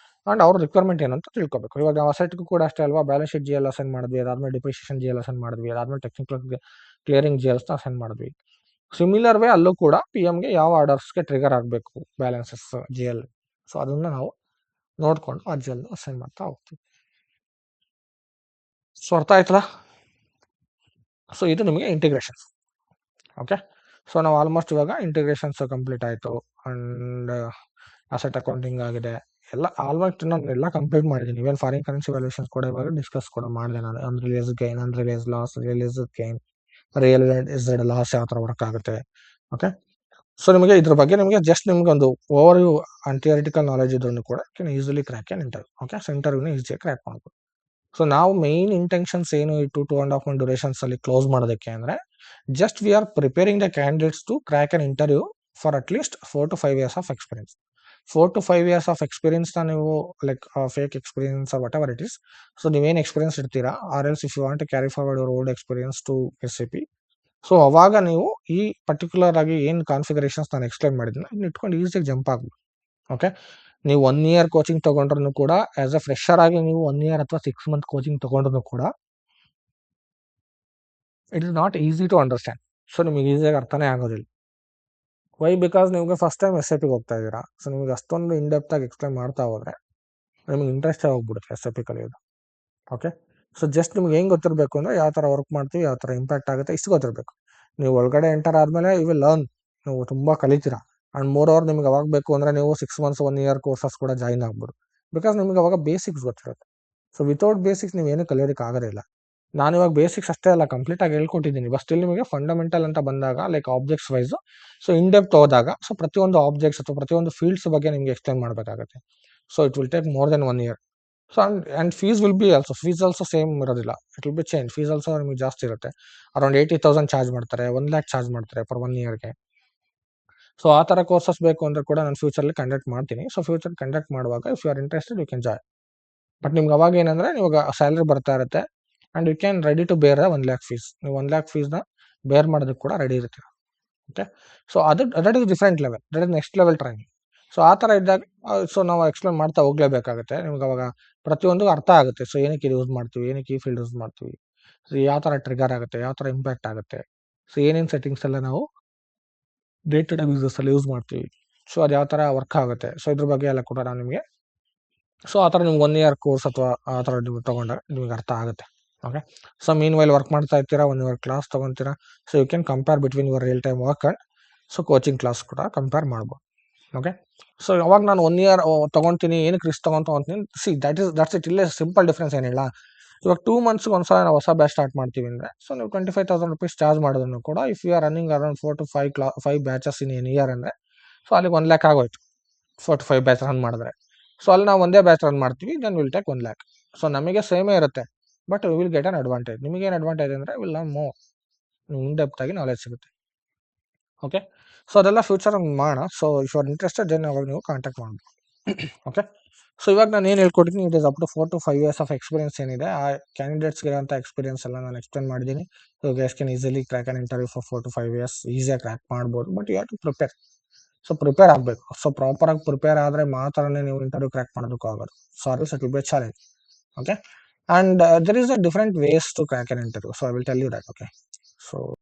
ಆ್ಯಂಡ್ ಅವ್ರ ರಿಕ್ವೈರ್ಮೆಂಟ್ ಏನಂತ ತಿಳ್ಕೊಬೇಕು. ಇವಾಗ ಅಸೆಟ್ಗೂ ಕೂಡ ಅಷ್ಟೇ ಅಲ್ವಾ, ಬ್ಯಾಲೆನ್ಸ್ ಶೀಟ್ GL ಅಸೈನ್ ಮಾಡಿದ್ವಿ, ಅದಾದ್ಮೇಲೆ ಡಿಪ್ರಿಷಿಯೇಷನ್ GL ಅಸೈನ್ ಮಾಡಿದ್ವಿ, ಅದಾದ್ಮೇಲೆ ಟೆಕ್ನಿಕಲ್ ಕ್ಲಿಯರಿಂಗ್ GLಸ್ನ ಅಸೈನ್ ಮಾಡಿದ್ವಿ. ಸಿಮಿಲರ್ ವೇ ಅಲ್ಲೂ ಕೂಡ PMಗೆ ಯಾವ ಆರ್ಡರ್ಸ್ಗೆ ಟ್ರಿಗರ್ ಆಗಬೇಕು ಬ್ಯಾಲೆನ್ಸಸ್ GL. ಸೊ ಅದನ್ನು ನಾವು ನೋಡ್ಕೊಂಡು ಆ GL ಅಸೈನ್ ಮಾಡ್ತಾ ಹೋಗ್ತೀವಿ. ಸೊ ಅರ್ಥ ಆಯ್ತಲ್ಲ? ಸೊ ಇದು ನಿಮಗೆ ಇಂಟಿಗ್ರೇಷನ್. ಓಕೆ, ಸೊ ನಾವು ಆಲ್ಮೋಸ್ಟ್ ಇವಾಗ ಇಂಟಿಗ್ರೇಷನ್ಸ್ ಕಂಪ್ಲೀಟ್ ಆಯಿತು. ಆ್ಯಂಡ್ ಅಸೆಟ್ ಅಕೌಂಟಿಂಗ್ ಆಗಿದೆ, ಎಲ್ಲ ಆಲ್ಮೋಸ್ಟ್ ನಾನು ಎಲ್ಲ ಕಂಪ್ಲೀಟ್ ಮಾಡಿದ್ದೀನಿ. ಇವನ್ ಫಾರಿನ್ ಕರೆನ್ಸಿ ವ್ಯಾಲ್ಯೂಷನ್ಸ್ ಕೂಡ ಇವಾಗ ಡಿಸ್ಕಸ್ ಕೂಡ ಮಾಡಿದೆ ನಾನು. Unrealise gain, unrealise loss, realise gain, realised loss ಯಾವ ಥರ ವರ್ಕ್ ಆಗುತ್ತೆ. ಓಕೆ, ಸೊ ನಿಮಗೆ ಇದ್ರ ಬಗ್ಗೆ ನಿಮಗೆ ಜಸ್ಟ್ ನಿಮ್ಗೆ ಒಂದು overview and theoretical knowledge ಇದ್ರೂ ಕೂಡ easily crack an interview. Okay, so ಇಂಟರ್ವ್ಯೂನ ಈಸಿಯಾಗಿ ಕ್ರ್ಯಾಕ್ ಮಾಡ್ಬೋದು. ಸೊ ನಾವು ಮೈನ್ ಇಂಟೆನ್ಷನ್ಸ್ ಏನು ಈ 2.5 month ಡ್ಯೂರೇಷನ್ಸ್ ಅಲ್ಲಿ ಕ್ಲೋಸ್ ಮಾಡೋದಕ್ಕೆ ಅಂದರೆ just we are preparing the candidates to crack an interview for at least 4 to 5 years of experience. 4 to 5 years of ಎಕ್ಸ್ಪೀರಿಯನ್ಸ್ನ ನೀವು like fake experience or whatever it is. So ನೀವೇನು experience ಇಡ್ತೀರಾ, or else if you want to carry forward your old experience to SAP. So ಅವಾಗ ನೀವು ಈ particular ಆಗಿ ಏನು configurations ನಾನು ಎಕ್ಸ್ಪ್ಲೈನ್ ಮಾಡಿದ್ದೀನಿ ಅದನ್ನ ಇಟ್ಕೊಂಡು ಈಸಿಯಾಗಿ ಜಂಪ್ ಆಗ್ಬೋದು. ಓಕೆ, ನೀವು 1 year ಕೋಚಿಂಗ್ ತೊಗೊಂಡ್ರೂ ಕೂಡ ಆಸ್ ಎ ಫ್ರೆಶರ್ ಆಗಿ ನೀವು 1 year ಅಥವಾ 6 month ಕೋಚಿಂಗ್ ತೊಗೊಂಡ್ರೂ ಕೂಡ it is not easy to understand. So ನಿಮಗೆ ಈಸಿಯಾಗಿ ಅರ್ಥನೇ ಆಗೋದಿಲ್ಲ. ವೈ? ಬಿಕಾಸ್ ನಿಮಗೆ ಫಸ್ಟ್ ಟೈಮ್ SAPಗೆ ಹೋಗ್ತಾ ಇದ್ದೀರಾ. ಸೊ ನಿಮಗೆ ಅಷ್ಟೊಂದು ಇನ್ಡೆಪ್ತ್ ಆಗಿ ಎಕ್ಸ್ಪ್ಲೈನ್ ಮಾಡ್ತಾ ಹೋದರೆ ನಿಮಗೆ ಇಂಟ್ರೆಸ್ಟೇ ಹೋಗ್ಬಿಡುತ್ತೆ SAP ಕಲಿಯೋದು. ಓಕೆ, ಸೊ ಜಸ್ಟ್ ನಿಮ್ಗೆ ಹೆಂಗೆ ಗೊತ್ತಿರಬೇಕು ಅಂದರೆ ಯಾವ ಥರ ವರ್ಕ್ ಮಾಡ್ತೀವಿ, ಯಾವ ಥರ ಇಂಪ್ಯಾಕ್ಟ್ ಆಗುತ್ತೆ ಇಷ್ಟು ಗೊತ್ತಿರಬೇಕು. ನೀವು ಒಳಗಡೆ ಎಂಟರ್ ಆದಮೇಲೆ ಯು ವಿಲ್ ಲರ್ನ್ ನೀವು ತುಂಬ ಕಲಿತೀರಾ. ಆ್ಯಂಡ್ ಮೋರ್ ಓವರ್ ನಿಮ್ಗೆ ಅವಾಗ ಬೇಕು ಅಂದರೆ ನೀವು 6 ಮಂತ್ಸ್ 1 ಇಯರ್ ಕೋರ್ಸಸ್ ಕೂಡ ಜಾಯಿನ್ ಆಗ್ಬೋದು. ಬಿಕಾಸ್ ನಿಮ್ಗೆ ಅವಾಗ ಬೇಸಿಕ್ಸ್ ಗೊತ್ತಿರುತ್ತೆ. ಸೊ ವಿತೌಟ್ ಬೇಸಿಕ್ಸ್ ನೀವೇನು ಕಲಿಯೋದಕ್ಕೆ ಆಗೋದಿಲ್ಲ. ನಾನು ಇವಾಗ ಬೇಸಿಕ್ಸ್ ಅಷ್ಟೇ ಅಲ್ಲ ಕಂಪ್ಲೀಟಾಗಿ ಹೇಳ್ಕೊಟ್ಟಿದ್ದೀನಿ. ಬಟ್ ಸ್ಟಿಲ್ ನಿಮಗೆ ಫಂಡಮೆಂಟಲ್ ಅಂತ ಬಂದಾಗ like objects wise so in depth ಹೋದಾಗ ಸೊ ಪ್ರತಿಯೊಂದು ಆಬ್ಜೆಕ್ಟ್ಸ್ ಅಥವಾ ಪ್ರತಿಯೊಂದು ಫೀಲ್ಡ್ಸ್ ಬಗ್ಗೆ ನಿಮಗೆ ಎಕ್ಸ್ಪ್ಲೇನ್ ಮಾಡಬೇಕಾಗುತ್ತೆ. So it will take more than 1 year. So and fees will be fees also same ಇರೋದಿಲ್ಲ. It will be change. Fees also ನಿಮಗೆ ಜಾಸ್ತಿ ಇರುತ್ತೆ. ಅರೌಂಡ್ 80,000 ಚಾರ್ಜ್ ಮಾಡ್ತಾರೆ, 1 lakh ಚಾರ್ಜ್ ಮಾಡ್ತಾರೆ ಫಾರ್ 1 ಇಯರ್ಗೆ. ಸೊ ಆ ಥರ ಕೋರ್ಸಸ್ ಬೇಕು ಅಂದರೆ ಕೂಡ ನಾನು ಫ್ಯೂಚರಲ್ಲಿ ಕಂಡಕ್ಟ್ ಮಾಡ್ತೀನಿ. ಸೊ ಫ್ಯೂಚರ್ ಕಂಡಕ್ಟ್ ಮಾಡುವಾಗ if you are interested you can join. But ನಿಮ್ಗೆ ಅವಾಗ ಏನಂದರೆ ಇವಾಗ ಸ್ಯಾಲ್ರಿ ಬರ್ತಾ ಇರುತ್ತೆ and you can ready to bear 1 lakh fees. ನೀವು 1 lakh ಫೀಸ್ನ ಬೇರ್ ಮಾಡೋದಕ್ಕೆ ಕೂಡ ರೆಡಿ ಇರ್ತೀರ. Okay. So that is different level, that is next level training. So ಆ ಥರ ಇದ್ದಾಗ ಸೊ ನಾವು ಎಕ್ಸ್ಪ್ಲೇನ್ ಮಾಡ್ತಾ ಹೋಗಲೇಬೇಕಾಗುತ್ತೆ. ನಿಮ್ಗೆ ಅವಾಗ ಪ್ರತಿಯೊಂದು ಅರ್ಥ ಆಗುತ್ತೆ. ಸೊ ಏನಕ್ಕೆ ಇದು ಯೂಸ್ ಮಾಡ್ತೀವಿ, ಏನಕ್ಕೆ ಈ ಫೀಲ್ಡ್ ಯೂಸ್ ಮಾಡ್ತೀವಿ, ಸೊ ಯಾವ ಥರ ಟ್ರಿಗರ್ ಆಗುತ್ತೆ, ಯಾವ ಥರ ಇಂಪ್ಯಾಕ್ಟ್ ಆಗುತ್ತೆ, ಸೊ ಏನೇನು ಸೆಟ್ಟಿಂಗ್ಸ್ ಎಲ್ಲ ನಾವು ಡೇ ಟು ಡೇ ಯೂಸಸಲ್ಲಿ ಯೂಸ್ ಮಾಡ್ತೀವಿ, ಸೊ ಅದು ಯಾವ ಥರ ವರ್ಕ್ ಆಗುತ್ತೆ, ಸೊ ಇದ್ರ ಬಗ್ಗೆ ಎಲ್ಲ ಕೂಡ ನಾನು ನಿಮಗೆ ಸೊ ಆ ಥರ ನಿಮ್ಗೆ 1 ಇಯರ್ ಕೋರ್ಸ್ ಅಥವಾ ಆ ಥರ ನೀವು ತೊಗೊಂಡಾಗ ನಿಮಗೆ ಅರ್ಥ ಆಗುತ್ತೆ. Okay. So meanwhile work ಮಾಡ್ತಾ ಇರ್ತೀರಾ, 1 ಇಯರ್ ಕ್ಲಾಸ್ ತೊಗೊತೀರಾ. So you can compare between your real time work and so coaching class ಕೂಡ ಕಂಪೇರ್ ಮಾಡ್ಬೋದು. ಓಕೆ. ಸೊ ಯಾವಾಗ ನಾನು 1 ಇಯರ್ ತೊಗೊತೀನಿ, ಏನಕ್ಕೆ ರಿಸ್ಕ್ ತೊಗೊತೀನಿ, ದಟ್ಸ್ ಇಟ್. ಇಲ್ಲೇ ಸಿಂಪಲ್ ಡಿಫ್ರೆನ್ಸ್ ಏನಿಲ್ಲ. ಇವಾಗ 2 ಮಂತ್ಸ್ಗೆ ಒಂದ್ಸಲ ನಾವು ಹೊಸ ಬ್ಯಾಚ್ ಸ್ಟಾರ್ಟ್ ಮಾಡ್ತೀವಿ ಅಂದರೆ ಸೊ ನೀವು 25,000 rupees ಚಾರ್ಜ್ ಮಾಡೋದನ್ನು ಕೂಡ if you are running around 4 to 5 batches in an year ಅಂದರೆ ಸೊ ಅಲ್ಲಿಗೆ 1 lakh ಆಗೋಯ್ತು 4 to 5 ಬ್ಯಾಚ್ ರನ್ ಮಾಡಿದ್ರೆ. ಸೊ ಅಲ್ಲಿ ನಾವು ಒಂದೇ ಬ್ಯಾಚ್ ರನ್ ಮಾಡ್ತೀವಿ, then will take 1 lakh. So ನಮಗೆ ಸೇಮೇ ಇರುತ್ತೆ but will get an advantage. ನಿಮಗೇನು ಅಡ್ವಾಂಟೇಜ್ ಅಂದರೆ will learn more, in depth ಆಗಿ ನಾಲೆಜ್ ಸಿಗುತ್ತೆ. ಓಕೆ. ಸೊ ಅದೆಲ್ಲ ಫ್ಯೂಚರ್ ಮಾಡೋಣ. So if you are interested then ಅವಾಗ ನೀವು ಕಾಂಟ್ಯಾಕ್ಟ್ ಮಾಡ್ಬೋದು. ಓಕೆ. ಸೊ ಇವಾಗ ನಾನು ಏನು ಹೇಳ್ಕೊಟ್ಟಿದ್ದೀನಿ it is up to 4 to 5 years of experience ಏನಿದೆ ಆ ಕ್ಯಾಂಡಿಡೇಟ್ಸ್ಗೆ ಇರೋಂಥ ಎಕ್ಸ್ಪೀರಿಯನ್ಸ್ ಎಲ್ಲ ನಾನು ಎಕ್ಸ್ಪ್ಲೇನ್ ಮಾಡಿದ್ದೀನಿ. So guys can easily crack an interview for 4 to 5 years. ಈಸಿಯಾಗಿ ಕ್ರ್ಯಾಕ್ ಮಾಡ್ಬೋದು but you have to prepare. So prepare ಆಗಬೇಕು. ಸೊ ಪ್ರಾಪರಾಗಿ ಪ್ರಿಪೇರ್ ಆದರೆ ಮಾತ್ರನೇ ನೀವು ಇಂಟರ್ವ್ಯೂ ಕ್ರ್ಯಾಕ್ ಮಾಡೋದಕ್ಕೂ ಆಗೋದು. Sorry, so it will be a challenge. Okay. And there is a different ways to crack an interview. So I will tell you that. Okay. So